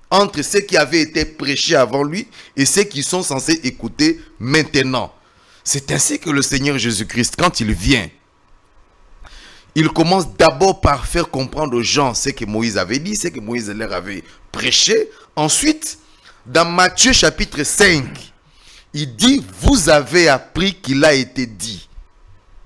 entre ce qui avait été prêché avant lui et ceux qui sont censés écouter maintenant. C'est ainsi que le Seigneur Jésus-Christ, quand il vient, il commence d'abord par faire comprendre aux gens ce que Moïse avait dit, ce que Moïse leur avait prêché. Ensuite, dans Matthieu chapitre 5, il dit, vous avez appris qu'il a été dit.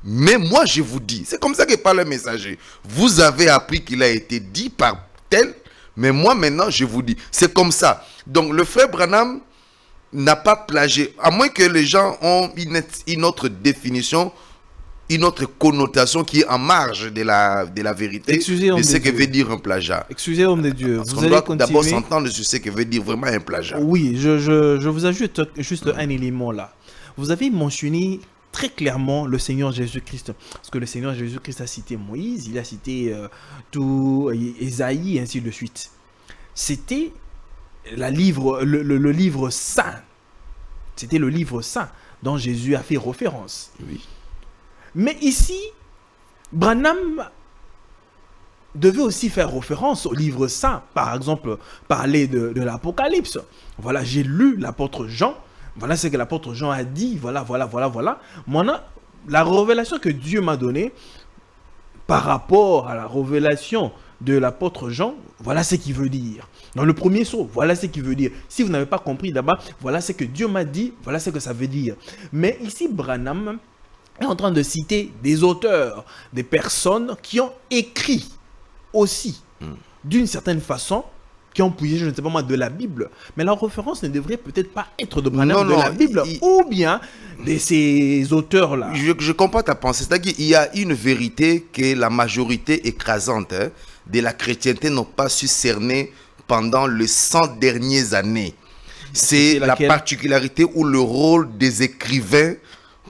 Mais moi je vous dis, c'est comme ça que parle le messager. Vous avez appris qu'il a été dit par tel, mais moi maintenant je vous dis. C'est comme ça. Donc le frère Branham n'a pas plagié, à moins que les gens ont une autre définition, une autre connotation qui est en marge de la vérité, de ce que veut dire un plagiat. Excusez, homme de Dieu. Parce qu'on doit d'abord s'entendre sur ce que veut dire vraiment un plagiat. Oui, je vous ajoute juste un élément là. Vous avez mentionné très clairement le Seigneur Jésus-Christ. Parce que le Seigneur Jésus-Christ a cité Moïse, il a cité tout Ésaïe et ainsi de suite. C'était le livre saint. C'était le livre saint dont Jésus a fait référence. Oui. Mais ici, Branham devait aussi faire référence au livre saint. Par exemple, parler de l'Apocalypse. Voilà, j'ai lu l'apôtre Jean. Voilà ce que l'apôtre Jean a dit. Voilà. Maintenant, la révélation que Dieu m'a donnée par rapport à la révélation de l'apôtre Jean, voilà ce qu'il veut dire. Dans le premier saut, voilà ce qu'il veut dire. Si vous n'avez pas compris d'abord, voilà ce que Dieu m'a dit, voilà ce que ça veut dire. Mais ici, Branham est en train de citer des auteurs, des personnes qui ont écrit aussi, d'une certaine façon, qui ont puisé, je ne sais pas moi, de la Bible. Mais la référence ne devrait peut-être pas être de Branham, de la Bible, ou bien de ces auteurs-là. Je comprends ta pensée. C'est-à-dire qu'il y a une vérité que la majorité écrasante de la chrétienté n'ont pas su cerner pendant les 100 dernières années. C'est la particularité ou le rôle des écrivains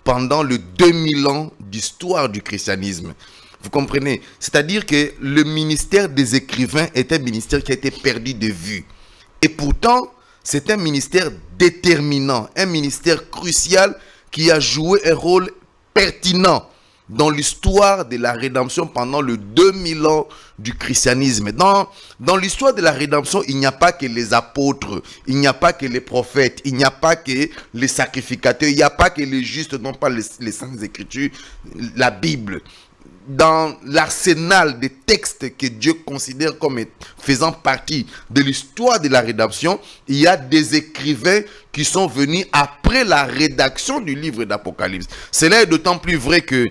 pendant les 2000 ans d'histoire du christianisme. Vous comprenez? C'est-à-dire que le ministère des écrivains est un ministère qui a été perdu de vue. Et pourtant, c'est un ministère déterminant, un ministère crucial qui a joué un rôle pertinent dans l'histoire de la rédemption pendant les 2000 ans du christianisme. Dans l'histoire de la rédemption, il n'y a pas que les apôtres, il n'y a pas que les prophètes, il n'y a pas que les sacrificateurs, il n'y a pas que les justes, non pas les saintes écritures, la Bible. Dans l'arsenal des textes que Dieu considère comme faisant partie de l'histoire de la rédemption, il y a des écrivains qui sont venus après la rédaction du livre d'Apocalypse. Cela est d'autant plus vrai que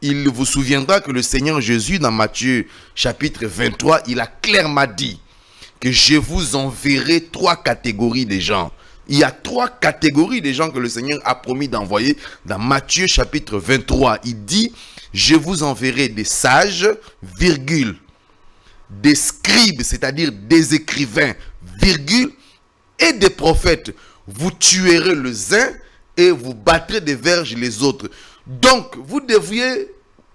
il vous souviendra que le Seigneur Jésus, dans Matthieu chapitre 23, il a clairement dit que je vous enverrai 3 catégories de gens. Il y a 3 catégories de gens que le Seigneur a promis d'envoyer dans Matthieu chapitre 23. Il dit, je vous enverrai des sages, virgule, des scribes, c'est-à-dire des écrivains, virgule, et des prophètes. Vous tuerez les uns et vous battrez des verges les autres. Donc, vous devriez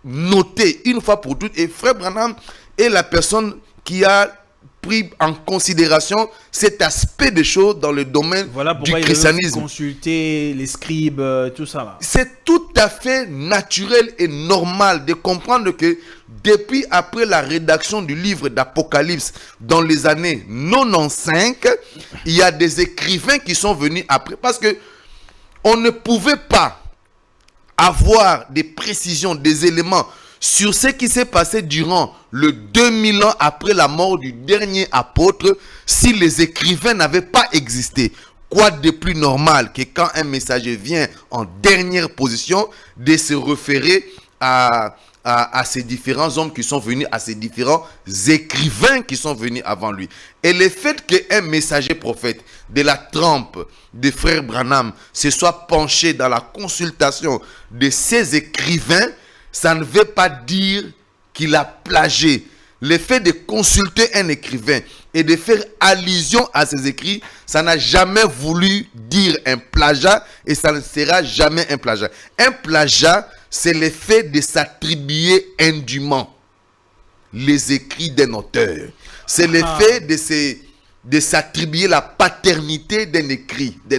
noter une fois pour toutes, et Frère Branham est la personne qui a pris en considération cet aspect des choses dans le domaine du christianisme. Consulter les scribes, tout ça là. C'est tout à fait naturel et normal de comprendre que depuis après la rédaction du livre d'Apocalypse dans les années 95, il y a des écrivains qui sont venus après, parce que on ne pouvait pas avoir des précisions, des éléments sur ce qui s'est passé durant le 2000 ans après la mort du dernier apôtre si les écrivains n'avaient pas existé. Quoi de plus normal que quand un messager vient en dernière position de se référer à à ces différents hommes qui sont venus, à ces différents écrivains qui sont venus avant lui. Et le fait qu'un messager prophète de la trempe de frère Branham se soit penché dans la consultation de ces écrivains, ça ne veut pas dire qu'il a plagié. Le fait de consulter un écrivain et de faire allusion à ses écrits, ça n'a jamais voulu dire un plagiat et ça ne sera jamais un plagiat. Un plagiat, c'est le fait de s'attribuer indûment les écrits d'un auteur. C'est le fait de s'attribuer la paternité d'un écrit, des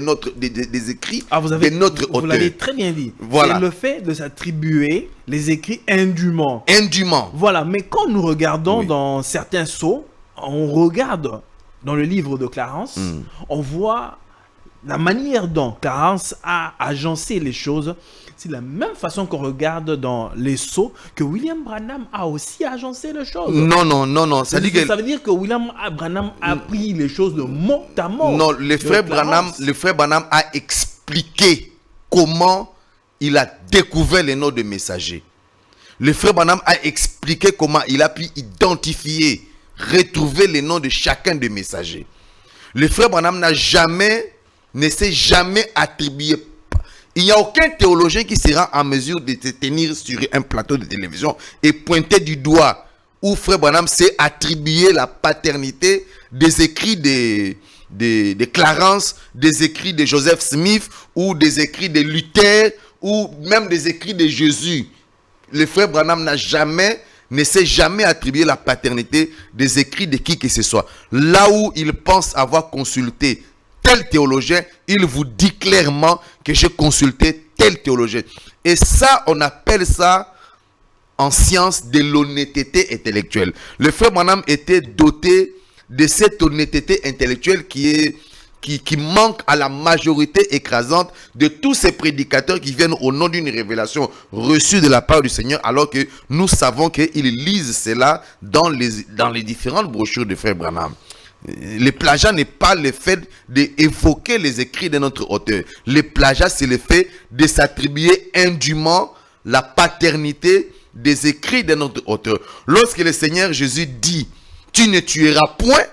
écrits de notre auteur. Vous l'avez très bien dit. Voilà. C'est le fait de s'attribuer les écrits indûment. Indûment. Voilà, mais quand nous regardons dans certains sceaux, on regarde dans le livre de Clarence, on voit la manière dont Clarence a agencé les choses. C'est la même façon qu'on regarde dans les sceaux que William Branham a aussi agencé les choses. Non. Ça veut dire que William Branham a pris les choses de mot à mot. Non, le frère Branham a expliqué comment il a découvert les noms de messagers. Le frère Branham a expliqué comment il a pu identifier, retrouver les noms de chacun des messagers. Le frère Branham ne s'est jamais attribué. Il n'y a aucun théologien qui sera en mesure de se tenir sur un plateau de télévision et pointer du doigt où frère Branham s'est attribué la paternité des écrits de Clarence, des écrits de Joseph Smith ou des écrits de Luther ou même des écrits de Jésus. Le frère Branham ne s'est jamais attribué la paternité des écrits de qui que ce soit. Là où il pense avoir consulté tel théologien, il vous dit clairement que j'ai consulté tel théologien. Et ça, on appelle ça en science de l'honnêteté intellectuelle. Le frère Branham était doté de cette honnêteté intellectuelle qui manque à la majorité écrasante de tous ces prédicateurs qui viennent au nom d'une révélation reçue de la part du Seigneur, alors que nous savons qu'ils lisent cela dans les différentes brochures de frère Branham. Le plagiat n'est pas le fait d'évoquer les écrits de notre auteur. Le plagiat, c'est le fait de s'attribuer indûment la paternité des écrits de notre auteur. Lorsque le Seigneur Jésus dit « Tu ne tueras point »,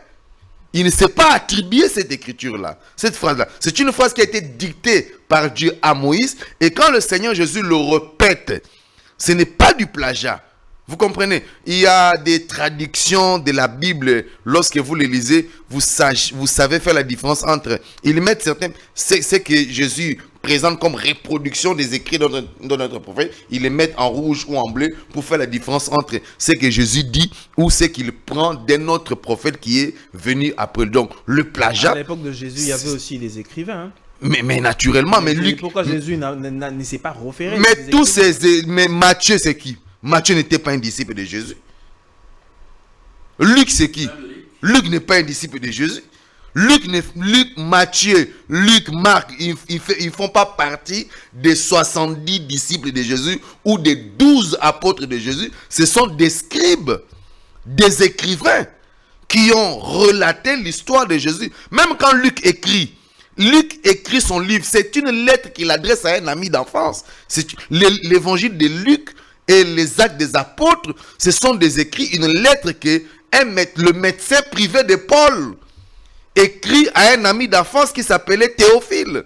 il ne s'est pas attribué cette écriture-là, cette phrase-là. C'est une phrase qui a été dictée par Dieu à Moïse. Et quand le Seigneur Jésus le répète, ce n'est pas du plagiat. Vous comprenez? Il y a des traductions de la Bible, lorsque vous les lisez, vous savez faire la différence entre... Ils mettent certains... C'est que Jésus présente comme reproduction des écrits de notre prophète. Ils les mettent en rouge ou en bleu pour faire la différence entre ce que Jésus dit ou ce qu'il prend d'un autre prophète qui est venu après. Donc, le plagiat... À l'époque de Jésus, il y avait aussi des écrivains. Mais naturellement... Mais Luc, pourquoi Jésus ne s'est pas référé? Mais tous mais Matthieu, c'est qui? Matthieu n'était pas un disciple de Jésus. Luc, c'est qui? Luc n'est pas un disciple de Jésus. Matthieu, Luc, Marc, ils ne font pas partie des 70 disciples de Jésus ou des 12 apôtres de Jésus. Ce sont des scribes, des écrivains qui ont relaté l'histoire de Jésus. Même quand Luc écrit son livre, c'est une lettre qu'il adresse à un ami d'enfance. C'est l'évangile de Luc et les actes des apôtres, ce sont des écrits, une lettre que le médecin privé de Paul écrit à un ami d'enfance qui s'appelait Théophile.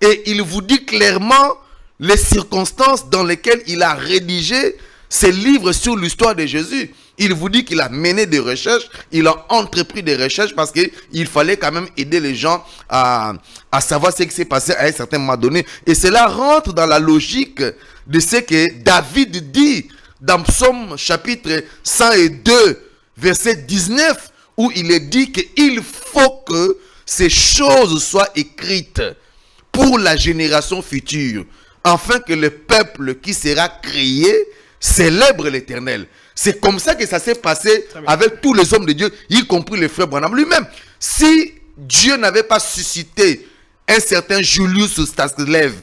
Et il vous dit clairement les circonstances dans lesquelles il a rédigé ses livres sur l'histoire de Jésus. Il vous dit qu'il a mené des recherches, il a entrepris des recherches parce qu'il fallait quand même aider les gens à savoir ce qui s'est passé à un certain moment donné. Et cela rentre dans la logique de ce que David dit dans Psaume chapitre 102, verset 19, où il est dit qu'il faut que ces choses soient écrites pour la génération future, afin que le peuple qui sera créé célèbre l'Éternel. C'est comme ça que ça s'est passé avec tous les hommes de Dieu, y compris le frère Branham lui-même. Si Dieu n'avait pas suscité un certain Julius Staslev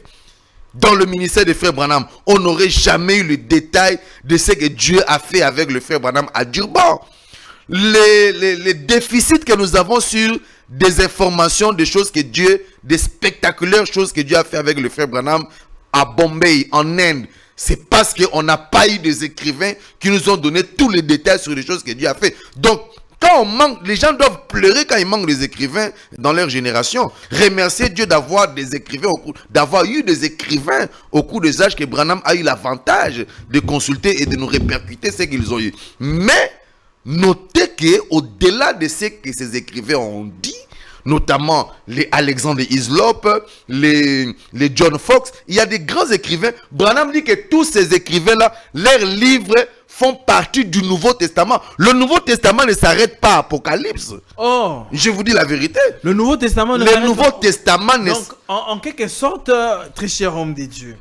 dans le ministère de frère Branham, on n'aurait jamais eu le détail de ce que Dieu a fait avec le frère Branham à Durban. Les déficits que nous avons sur des informations, des spectaculaires choses que Dieu a fait avec le frère Branham à Bombay, en Inde, C'est parce qu'on n'a pas eu des écrivains qui nous ont donné tous les détails sur les choses que Dieu a fait. Donc, quand on manque, les gens doivent pleurer quand il manque des écrivains dans leur génération. Remercier Dieu d'avoir des écrivains, d'avoir eu des écrivains au cours des âges que Branham a eu l'avantage de consulter et de nous répercuter ce qu'ils ont eu. Mais, notez qu'au-delà de ce que ces écrivains ont dit, notamment les Alexandre Hislop, les John Fox, il y a des grands écrivains. Branham dit que tous ces écrivains-là, leurs livres font partie du Nouveau Testament. Le Nouveau Testament ne s'arrête pas à Apocalypse. Oh. Je vous dis la vérité. Le Nouveau Testament ne Le s'arrête Nouveau pas. Testament ne... Donc, en quelque sorte, très cher homme de Dieu,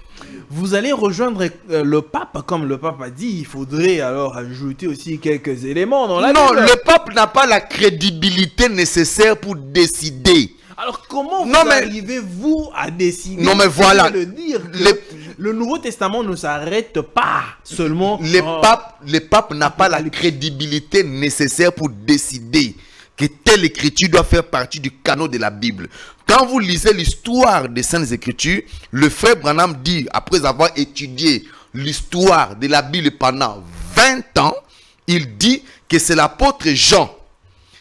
vous allez rejoindre le pape, comme le pape a dit, il faudrait alors ajouter aussi quelques éléments dans la Non, Bible. le pape n'a pas la crédibilité nécessaire pour décider. Alors comment Non, mais- arrivez-vous à décider? Non, mais voilà. De dire que Le- le Nouveau Testament ne s'arrête pas seulement. Le pape n'a pas la crédibilité nécessaire pour décider que telle écriture doit faire partie du canon de la Bible. Quand vous lisez l'histoire des Saintes Écritures, le frère Branham dit, après avoir étudié l'histoire de la Bible pendant 20 ans, il dit que c'est l'apôtre Jean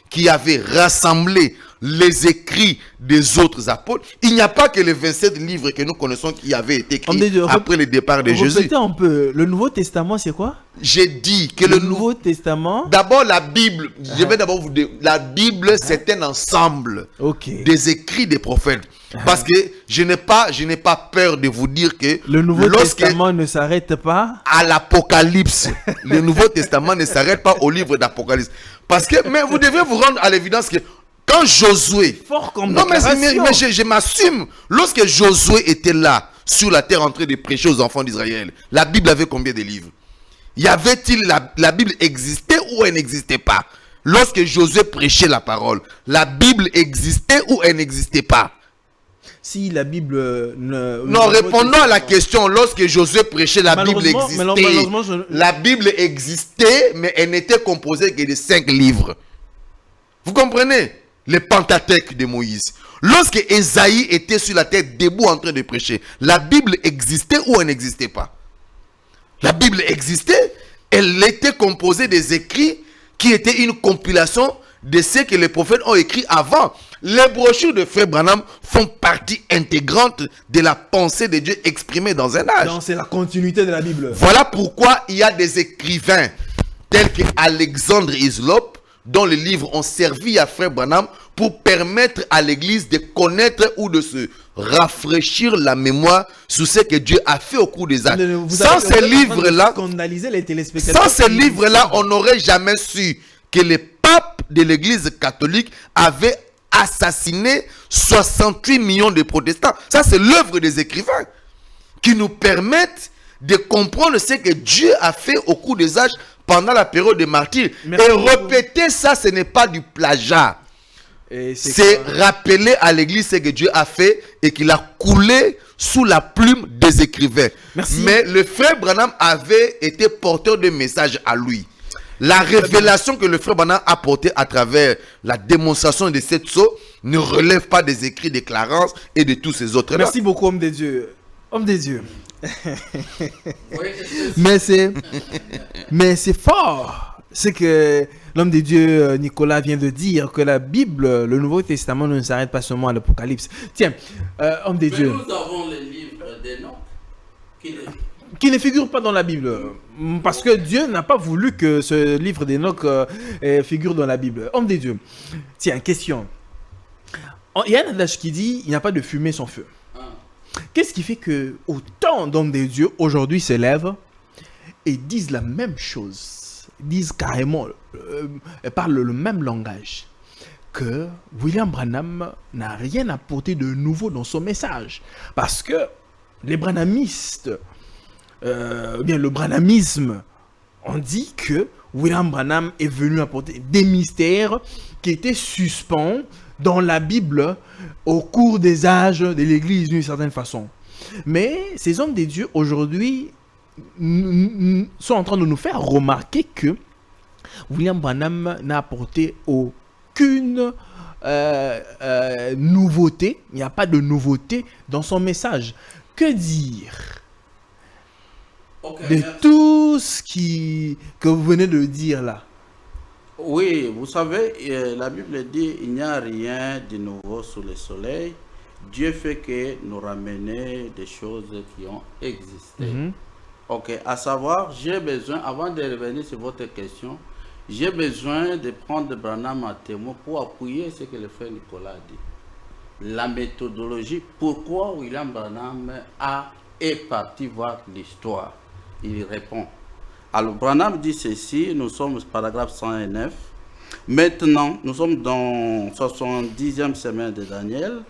qui avait rassemblé les écrits des autres apôtres. Il n'y a pas que les 27 livres que nous connaissons qui avaient été écrits après le départ de Jésus. Répétez un peu, le Nouveau Testament c'est quoi? J'ai dit que Le Nouveau Testament. D'abord la Bible, je vais d'abord vous dire, la Bible c'est un ensemble Ok. des écrits des prophètes. Parce que je n'ai pas peur de vous dire que Le Nouveau lorsque Testament ne s'arrête pas. à l'Apocalypse, le Nouveau Testament ne s'arrête pas au livre d'Apocalypse. Parce que, mais vous devez vous rendre à l'évidence que quand Josué, Fort comme non mais déclaration. je m'assume, lorsque Josué était là, sur la terre en train de prêcher aux enfants d'Israël, la Bible avait combien de livres? Y avait-il, la Bible existait ou elle n'existait pas? Lorsque Josué prêchait la parole, la Bible existait ou elle n'existait pas? Si la Bible ne... Non, répondons à la question. Lorsque Josué prêchait, la Bible Malheureusement- existait. malheureusement, La Bible existait, mais elle n'était composée que de 5 livres. Vous comprenez? Les Pentateuques de Moïse. Lorsque Ésaïe était sur la tête debout en train de prêcher, la Bible existait ou elle n'existait pas? La Bible existait, elle était composée des écrits qui étaient une compilation de ce que les prophètes ont écrit avant. Les brochures de Frère Branham font partie intégrante de la pensée de Dieu exprimée dans un âge. Non, c'est la continuité de la Bible. Voilà pourquoi il y a des écrivains tels que Alexandre Hislop, dont les livres ont servi à Frère Branham pour permettre à l'église de connaître ou de se rafraîchir la mémoire sur ce que Dieu a fait au cours des âges. Sans ces livres-là, Scandaliser les téléspectateurs. sans ces livres-là, on n'aurait jamais su que les papes de l'église catholique avaient assassiné 68 millions de protestants. Ça, c'est l'œuvre des écrivains qui nous permettent de comprendre ce que Dieu a fait au cours des âges pendant la période des martyrs. Merci Et beaucoup. répéter ça, ce n'est pas du plagiat. Et C'est rappeler à l'église ce que Dieu a fait et qu'il a coulé sous la plume des écrivains. Merci. Mais le frère Branham avait été porteur de message à lui. La révélation que le frère Branham a portée à travers la démonstration de cette sceaux ne relève pas des écrits de Clarence et de tous ces autres-là. Merci beaucoup, homme de Dieu. Homme de Dieu. Oui, Mais c'est fort. C'est que l'homme de Dieu, Nicolas, vient de dire que la Bible, le Nouveau Testament ne s'arrête pas seulement à l'Apocalypse. Tiens, homme de mais Dieu, nous avons les livres d'Enoch qui ne figure pas dans la Bible. Parce que Dieu n'a pas voulu que ce livre d'Enoch figure dans la Bible. Homme de Dieu, tiens, question. Il y a un adage qui dit, il n'y a pas de fumée sans feu. Qu'est-ce qui fait que autant d'hommes de Dieu aujourd'hui se lèvent et disent la même chose, disent carrément, parlent le même langage, que William Branham n'a rien apporté de nouveau dans son message, parce que les branhamistes, bien le branhamisme, on dit que William Branham est venu apporter des mystères qui étaient suspens dans la Bible au cours des âges de l'Église d'une certaine façon. Mais ces hommes de Dieu aujourd'hui sont en train de nous faire remarquer que William Branham n'a apporté aucune nouveauté. Il n'y a pas de nouveauté dans son message. Que dire? Ok, de merci. tout ce que vous venez de dire là? Oui, vous savez, la Bible dit il n'y a rien de nouveau sous le soleil. Dieu fait que nous ramener des choses qui ont existé. Mhm. Ok, à savoir, j'ai besoin, avant de revenir sur votre question, j'ai besoin de prendre Branham à témoin pour appuyer ce que le frère Nicolas a dit. La méthodologie, pourquoi William Branham est parti voir l'histoire. Il répond. Alors, Branham dit ceci, nous sommes au paragraphe 109. Maintenant, nous sommes dans 70e semaine de Daniel.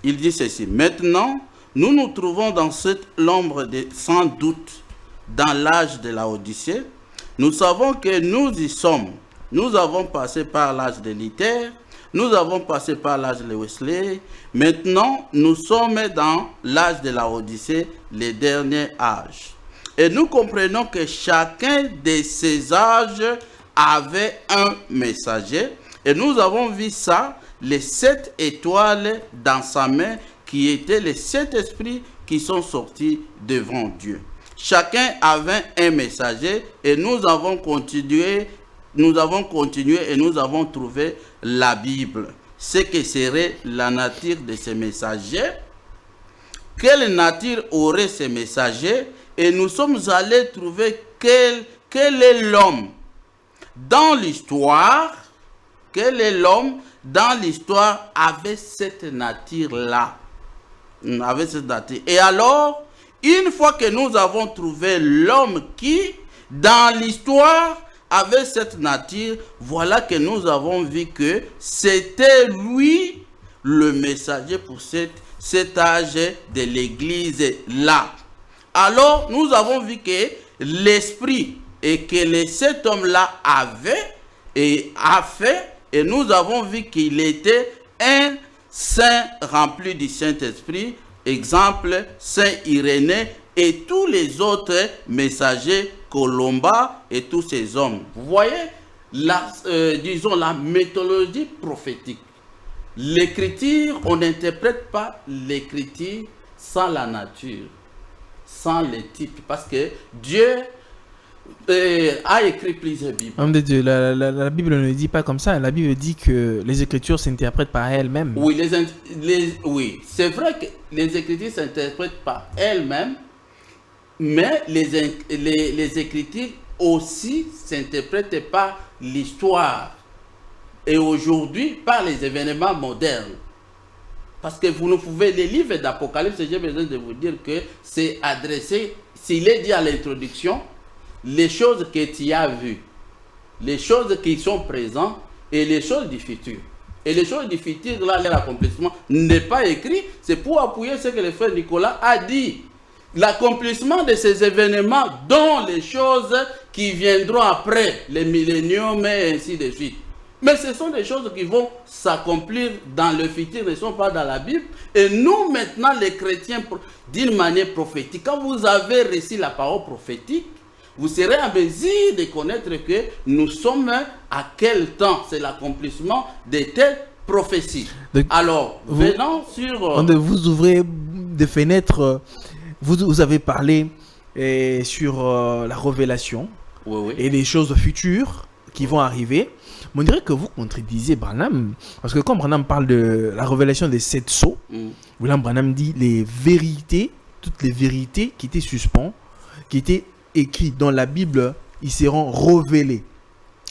Il dit ceci. Maintenant, nous nous trouvons dans cette l'ombre sans doute dans l'âge de la Odyssée. Nous savons que nous y sommes. Nous avons passé par l'âge de Luther. Nous avons passé par l'âge de Wesley. Maintenant, nous sommes dans l'âge de la Odyssée, le dernier âge. Et nous comprenons que chacun de ces âges avait un messager. Et nous avons vu ça, les 7 étoiles dans sa main, qui étaient les 7 esprits qui sont sortis devant Dieu. Chacun avait un messager et nous avons continué et nous avons trouvé la Bible. Ce que serait la nature de ces messagers, quelle nature auraient ces messagers, et nous sommes allés trouver quel est l'homme dans l'histoire, quel est l'homme dans l'histoire avec cette nature-là. Avec cette nature. Et alors, une fois que nous avons trouvé l'homme qui, dans l'histoire, avait cette nature, voilà que nous avons vu que c'était lui le messager pour cet âge de l'église là. Alors, nous avons vu que l'esprit et que cet homme-là avait et a fait, et nous avons vu qu'il était un saint rempli du Saint-Esprit, exemple Saint Irénée et tous les autres messagers, Colomba et tous ces hommes. Vous voyez, disons la méthodologie prophétique. L'écriture, on n'interprète pas l'écriture sans la nature, sans les types, parce que Dieu a écrit plusieurs Bibles. Homme de Dieu, la Bible ne dit pas comme ça. La Bible dit que les Écritures s'interprètent par elles-mêmes. Oui, oui, c'est vrai que les Écritures s'interprètent par elles-mêmes, mais les Écritures aussi s'interprètent par l'histoire. Et aujourd'hui, par les événements modernes. Parce que vous ne pouvez, les livres d'Apocalypse, j'ai besoin de vous dire que c'est adressé, s'il est dit à l'introduction, les choses que tu as vues, les choses qui sont présentes et les choses du futur. Et les choses du futur, là, leur accomplissement n'est pas écrit. C'est pour appuyer ce que le frère Nicolas a dit. L'accomplissement de ces événements, dont les choses qui viendront après les milléniums et ainsi de suite. Mais ce sont des choses qui vont s'accomplir dans le futur, ne sont pas dans la Bible. Et nous, maintenant, les chrétiens, d'une manière prophétique, quand vous avez reçu la parole prophétique, vous serez en mesure de connaître que nous sommes à quel temps c'est l'accomplissement de telles prophéties. Donc, alors, venons sur... Vous ouvrez des fenêtres, vous avez parlé sur la révélation et les choses futures qui vont arriver. Mais on dirait que vous contredisez Branham, parce que quand Branham parle de la révélation des 7 sceaux, William Branham dit les vérités, toutes les vérités qui étaient suspendues, qui étaient écrites dans la Bible, ils seront révélés.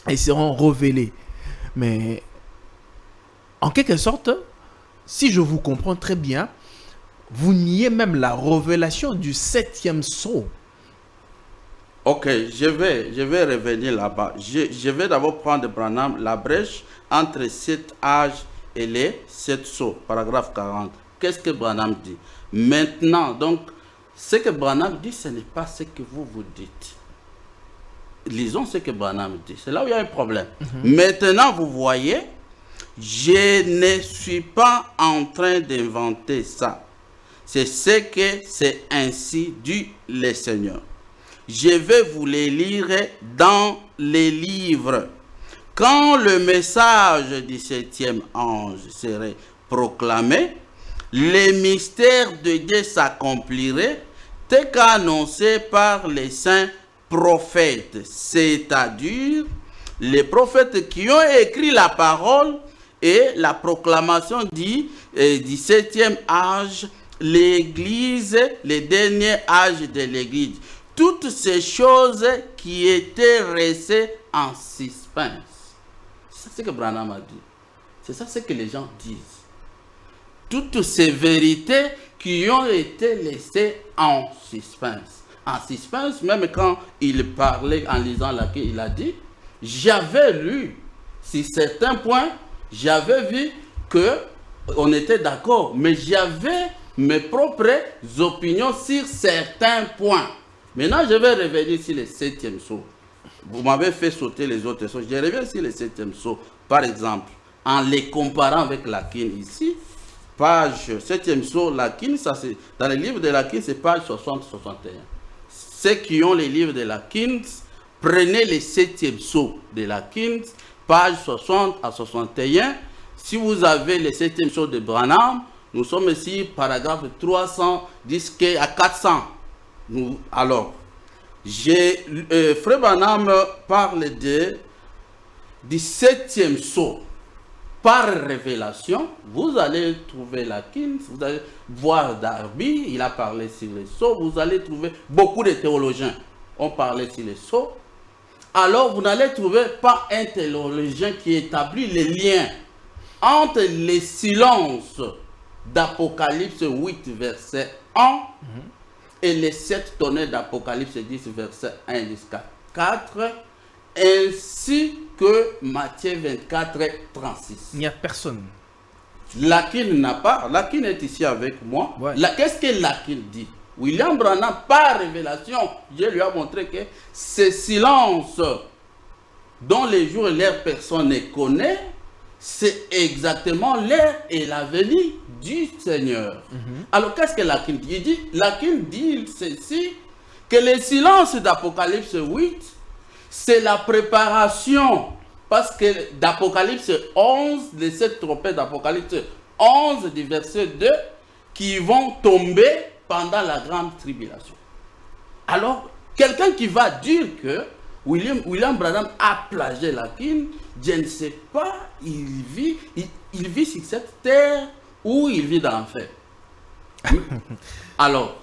Ils seront révélés. Mais en quelque sorte, si je vous comprends très bien, vous niez même la révélation du 7e sceau. Ok, je vais revenir là-bas. Je vais d'abord prendre Branham, la brèche entre cet âge et les 7 sceaux, paragraphe 40. Qu'est-ce que Branham dit? Maintenant, donc, ce que Branham dit, ce n'est pas ce que vous dites. Lisons ce que Branham dit. C'est là où il y a un problème. Maintenant, vous voyez, je ne suis pas en train d'inventer ça. C'est ce que c'est ainsi dit le Seigneur. Je vais vous les lire dans les livres. Quand le message du 7e ange serait proclamé, les mystères de Dieu s'accompliraient qu'annoncé par les saints prophètes, c'est-à-dire les prophètes qui ont écrit la parole et la proclamation du 17e âge, l'Église, les derniers âges de l'Église. Toutes ces choses qui étaient restées en suspense. C'est ce que Branham a dit. C'est ça ce que les gens disent. Toutes ces vérités qui ont été laissées en suspense. En suspense, même quand il parlait en lisant laquelle il a dit, j'avais lu sur certains points, j'avais vu que on était d'accord, mais j'avais mes propres opinions sur certains points. Maintenant, je vais revenir sur le 7e sceau. Vous m'avez fait sauter les autres sceaux. Je reviens sur le 7e sceau. Par exemple, en les comparant avec Lakin ici, page 7e sceau, Lakin, ça c'est dans le livre de Lakin, c'est page 60-61. Ceux qui ont les livres de Lakin, prenez le 7e sceau de Lakin, page 60 à 61. Si vous avez le 7e sceau de Branham, nous sommes ici, paragraphe 310 à 400. Alors, Frère Branham parle du 7e sceau. Par révélation, vous allez trouver Lakin, vous allez voir Darby, il a parlé sur les sceaux, vous allez trouver beaucoup de théologiens ont parlé sur les sceaux. Alors, vous n'allez trouver pas un théologien qui établit les liens entre les silences d'Apocalypse 8, verset 1 et les 7 tonnerres d'Apocalypse 10, verset 1 jusqu'à 4, ainsi que Matthieu 24, 36. Il n'y a personne. Lakin n'a pas. Lakin est ici avec moi. Ouais. Qu'est-ce que Lakin dit? William Branham, par révélation, Dieu lui a montré que ces silences dont les jours et l'heure personne ne connaît, c'est exactement l'heure et la venue du Seigneur. Alors qu'est-ce que Lakin dit? Lakin dit ceci, que le silence d'Apocalypse 8, c'est la préparation, parce que d'Apocalypse 11, les 7 trompettes d'Apocalypse 11 du verset 2, qui vont tomber pendant la grande tribulation. Alors, quelqu'un qui va dire que William Branham a plagié Lakin, je ne sais pas, il vit sur cette terre ou il vit dans l'enfer. Alors,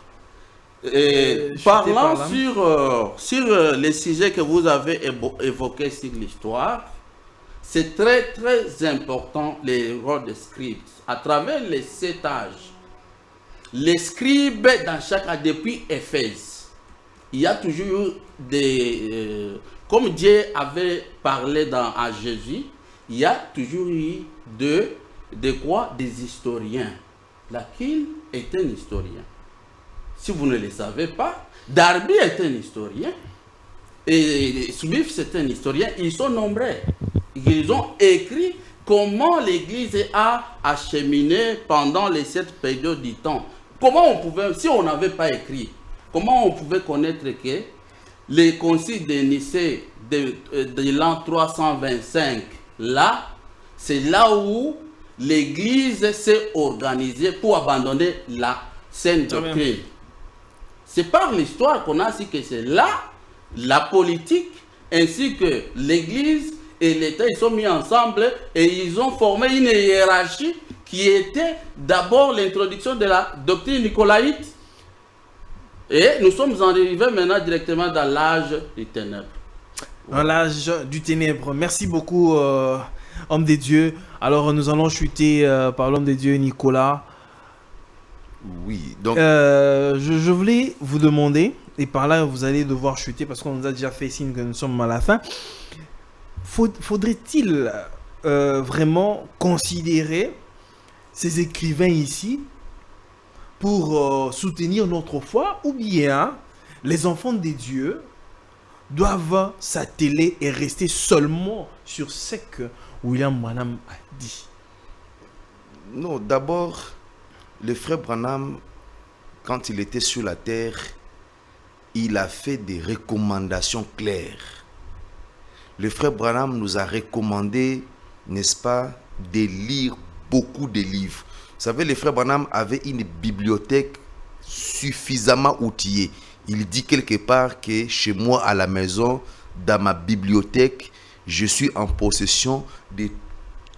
parlant sur les sujets que vous avez évoqués sur l'histoire, c'est très très important les rôles des scribes. À travers les 7 âges, les scribes dans chaque âge, depuis Éphèse, il y a toujours des... comme Dieu avait parlé à Jésus, il y a toujours eu de quoi? Des historiens. Lakin est un historien. Si vous ne le savez pas, Darby est un historien. Et Smith c'est un historien. Ils sont nombreux. Ils ont écrit comment l'Église a acheminé pendant les 7 périodes du temps. Comment on pouvait, si on n'avait pas écrit, comment on pouvait connaître que les conciles de Nicée de l'an 325, là, c'est là où l'Église s'est organisée pour abandonner la saine doctrine. C'est par l'histoire qu'on a su que c'est là, la politique, ainsi que l'Église et l'État, ils sont mis ensemble et ils ont formé une hiérarchie qui était d'abord l'introduction de la doctrine nicolaïte. Et nous sommes arrivés maintenant directement dans l'âge du ténèbre. Dans l'âge du ténèbre. Merci beaucoup, homme des dieux. Alors, nous allons chuter par l'homme des dieux, Nicolas. Oui, donc... je voulais vous demander, et par là, vous allez devoir chuter parce qu'on nous a déjà fait signe que nous sommes à la fin. Faudrait-il vraiment considérer ces écrivains ici pour soutenir notre foi, ou bien les enfants des dieux doivent s'atteler et rester seulement sur ce que William Branham a dit? Non, d'abord, le frère Branham, quand il était sur la terre, il a fait des recommandations claires. Le frère Branham nous a recommandé, n'est-ce pas, de lire beaucoup de livres. Vous savez, le frère Branham avait une bibliothèque suffisamment outillé. Il dit quelque part que chez moi à la maison, dans ma bibliothèque, je suis en possession de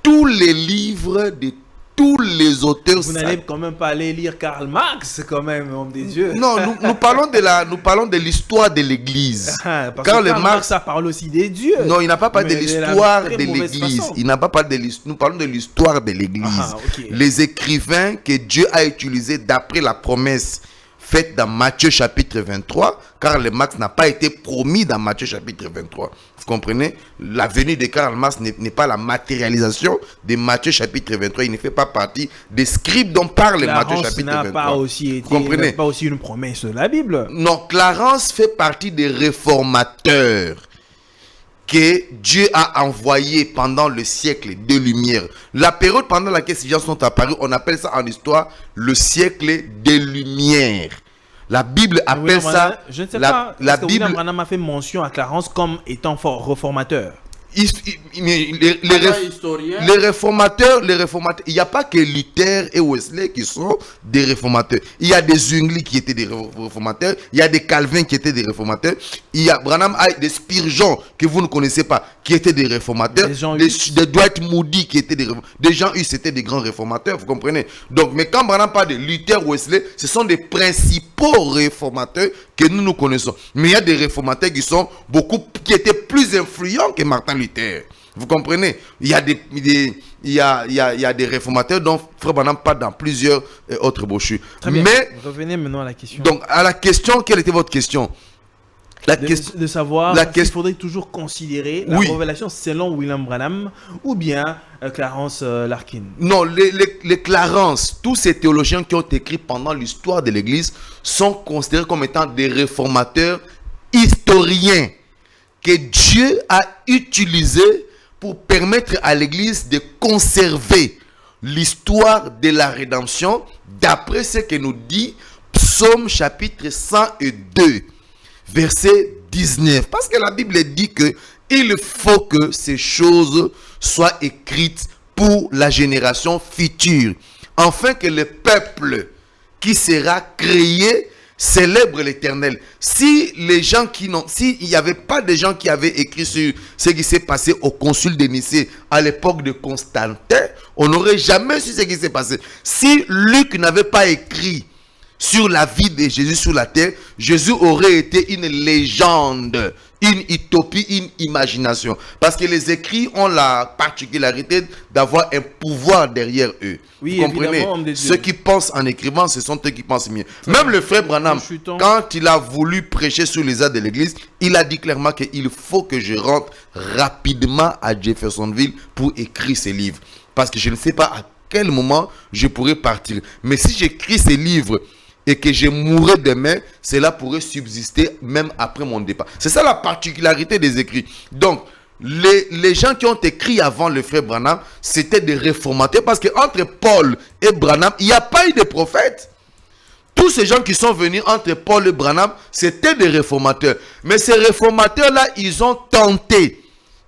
tous les livres de tous les auteurs. Vous n'allez quand même pas aller lire Karl Marx, quand même, homme des dieux. Non, nous parlons de l'histoire de l'Église. Parce Karl que Karl Marx, ça parle aussi des dieux. non, il n'a pas parlé de Mais de la l'histoire très de mauvaise l'Église. façon. Il n'a pas parlé de l'histoire. Nous parlons de l'histoire de l'Église. Ok. Les écrivains que Dieu a utilisés d'après la promesse faite dans Matthieu chapitre 23, Karl Marx n'a pas été promis dans Matthieu chapitre 23. Vous comprenez? La venue de Karl Marx n'est pas la matérialisation de Matthieu chapitre 23. Il ne fait pas partie des scriptes dont parle Matthieu chapitre 23. Pas aussi Vous comprenez? pas aussi une promesse de la Bible. Non, Clarence fait partie des réformateurs que Dieu a envoyé pendant le siècle des Lumières. La période pendant laquelle ces gens sont apparus, on appelle ça en histoire le siècle des Lumières. La Bible appelle ça... Je ne sais la, pas, la parce que Bible, William Branham a fait mention à Clarence comme étant fort réformateur. les réformateurs, il n'y a pas que Luther et Wesley qui sont des réformateurs. Il y a des Zwingli qui étaient des réformateurs, il y a des Calvin qui étaient des réformateurs, il y a Branham, des Spurgeon que vous ne connaissez pas qui étaient des réformateurs, des Dwight Moody qui étaient des réformateurs, des gens c'était des grands réformateurs, vous comprenez. Donc, mais quand Branham parle de Luther, Wesley, ce sont des principaux réformateurs que nous connaissons. Mais il y a des réformateurs qui étaient plus influents que Martin Luther. Vous comprenez? Il y a des réformateurs dont Frère Branham parle dans plusieurs autres brochures. Mais revenez maintenant à la question. Donc, à la question, quelle était votre question? De savoir s'il faudrait toujours considérer la révélation selon William Branham ou bien Clarence Larkin. Non, les Clarence, tous ces théologiens qui ont écrit pendant l'histoire de l'Église sont considérés comme étant des réformateurs historiens que Dieu a utilisés pour permettre à l'Église de conserver l'histoire de la rédemption d'après ce que nous dit Psaume chapitre 102. Verset 19. Parce que la Bible dit que il faut que ces choses soient écrites pour la génération future, afin que le peuple qui sera créé célèbre l'Éternel. Si les gens s'il n'y avait pas de gens qui avaient écrit sur ce qui s'est passé au concile de Nicée à l'époque de Constantin, on n'aurait jamais su ce qui s'est passé. Si Luc n'avait pas écrit sur la vie de Jésus sur la terre, Jésus aurait été une légende, une utopie, une imagination. Parce que les écrits ont la particularité d'avoir un pouvoir derrière eux. Oui, vous comprenez? Ceux qui pensent en écrivant, ce sont eux qui pensent mieux. Même le frère Branham, quand il a voulu prêcher sur les arts de l'église, il a dit clairement qu'il faut que je rentre rapidement à Jeffersonville pour écrire ces livres. Parce que je ne sais pas à quel moment je pourrais partir. Mais si j'écris ces livres et que je mourrai demain, cela pourrait subsister même après mon départ. C'est ça la particularité des écrits. Donc, les gens qui ont écrit avant le frère Branham, c'était des réformateurs, parce qu'entre Paul et Branham, il n'y a pas eu de prophètes. Tous ces gens qui sont venus entre Paul et Branham, c'était des réformateurs. Mais ces réformateurs-là, ils ont tenté,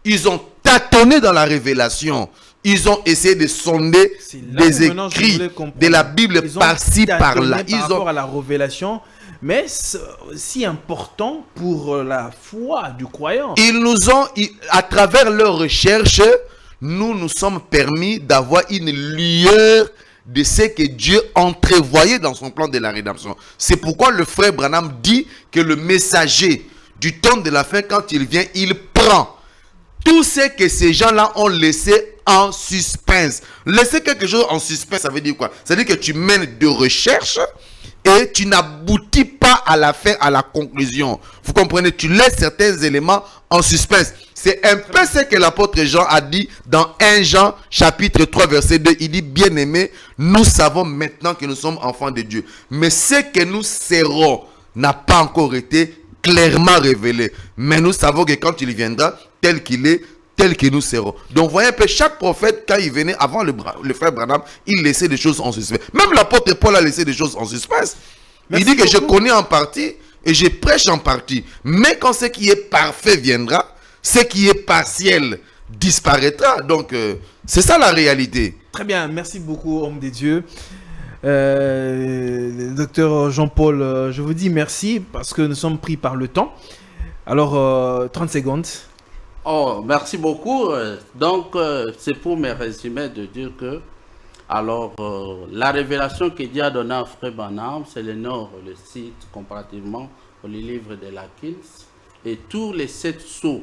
ils ont tâtonné dans la révélation. Ils ont essayé de sonder des écrits de la Bible par-ci, par-là. Par rapport à la révélation, mais si important pour la foi du croyant. Ils nous ont, à travers leurs recherches, nous sommes permis d'avoir une lueur de ce que Dieu entrevoyait dans son plan de la rédemption. C'est pourquoi le frère Branham dit que le messager du temps de la fin, quand il vient, il prend tout ce que ces gens-là ont laissé en suspense. Laisser quelque chose en suspense, ça veut dire quoi? Ça veut dire que tu mènes de recherches et tu n'aboutis pas à la fin, à la conclusion. Vous comprenez? Tu laisses certains éléments en suspense. C'est un peu ce que l'apôtre Jean a dit dans 1 Jean chapitre 3 verset 2. Il dit, bien-aimés, nous savons maintenant que nous sommes enfants de Dieu. Mais ce que nous serons n'a pas encore été clairement révélé. Mais nous savons que quand il viendra, tel qu'il est, tel que nous serons. Donc, voyez un peu, chaque prophète, quand il venait avant le frère Branham, il laissait des choses en suspense. Même l'apôtre Paul a laissé des choses en suspense. Il dit que je connais en partie et je prêche en partie. Mais quand ce qui est parfait viendra, ce qui est partiel disparaîtra. Donc, c'est ça la réalité. Très bien, merci beaucoup, homme de Dieu. Docteur Jean-Paul, je vous dis merci parce que nous sommes pris par le temps. Alors, 30 secondes. Oh, merci beaucoup. Donc, c'est pour me résumer de dire que, alors, la révélation que Dieu a donnée à Frère Branham, c'est le nord, le site, comparativement au livre de Lakins. Et tous les 7 sceaux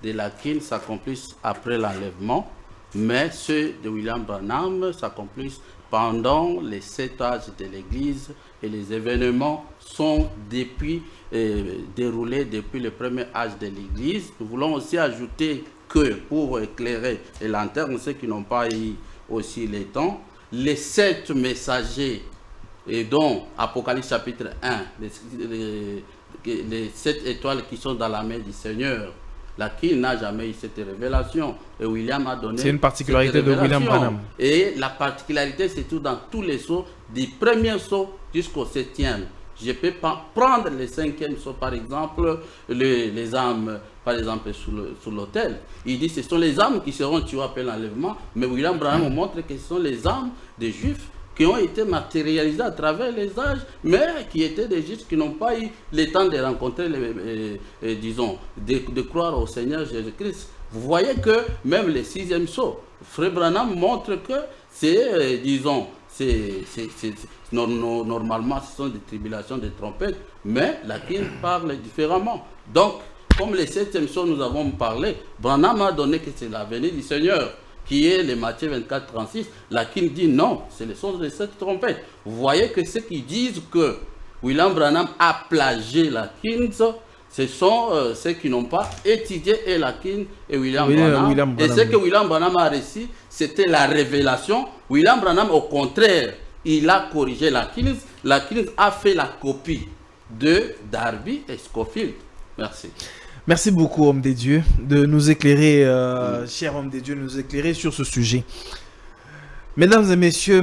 de Lakins s'accomplissent après l'enlèvement, mais ceux de William Branham s'accomplissent pendant les 7 âges de l'Église, et les événements sont déroulés depuis le premier âge de l'Église. Nous voulons aussi ajouter que, pour éclairer les lanternes, ceux qui n'ont pas eu aussi les temps, les 7 messagers, et dont Apocalypse chapitre 1, les 7 étoiles qui sont dans la main du Seigneur, laquelle n'a jamais eu cette révélation. Et William a donné. C'est une particularité de William Branham. Et la particularité, c'est tout dans tous les sceaux, du premier sceau jusqu'au 7e. Je peux pas prendre le 5e sceau, par exemple, les âmes, par exemple, sur l'autel. Il dit que ce sont les âmes qui seront tuées après l'enlèvement, mais William Branham montre que ce sont les âmes des Juifs qui ont été matérialisés à travers les âges, mais qui étaient des Juifs qui n'ont pas eu le temps de rencontrer, disons, de croire au Seigneur Jésus-Christ. Vous voyez que même le 6e sceau, Frère Branham montre que c'est, disons, normalement ce sont des tribulations, des trompettes, mais la King parle différemment. Donc, comme le 7e sceau nous avons parlé, Branham a donné que c'est la venue du Seigneur, qui est le Matthieu 24, 36, la King dit non, c'est le son de cette trompette. Vous voyez que ceux qui disent que William Branham a plagié la King, ce sont ceux qui n'ont pas étudié et la King et William Branham. Et ce que William Branham a reçu, c'était la révélation. William Branham, au contraire, il a corrigé la King. La King a fait la copie de Darby et Scofield. Merci. Merci beaucoup, homme des dieux, de nous éclairer, cher homme des dieux, de nous éclairer sur ce sujet. Mesdames et messieurs,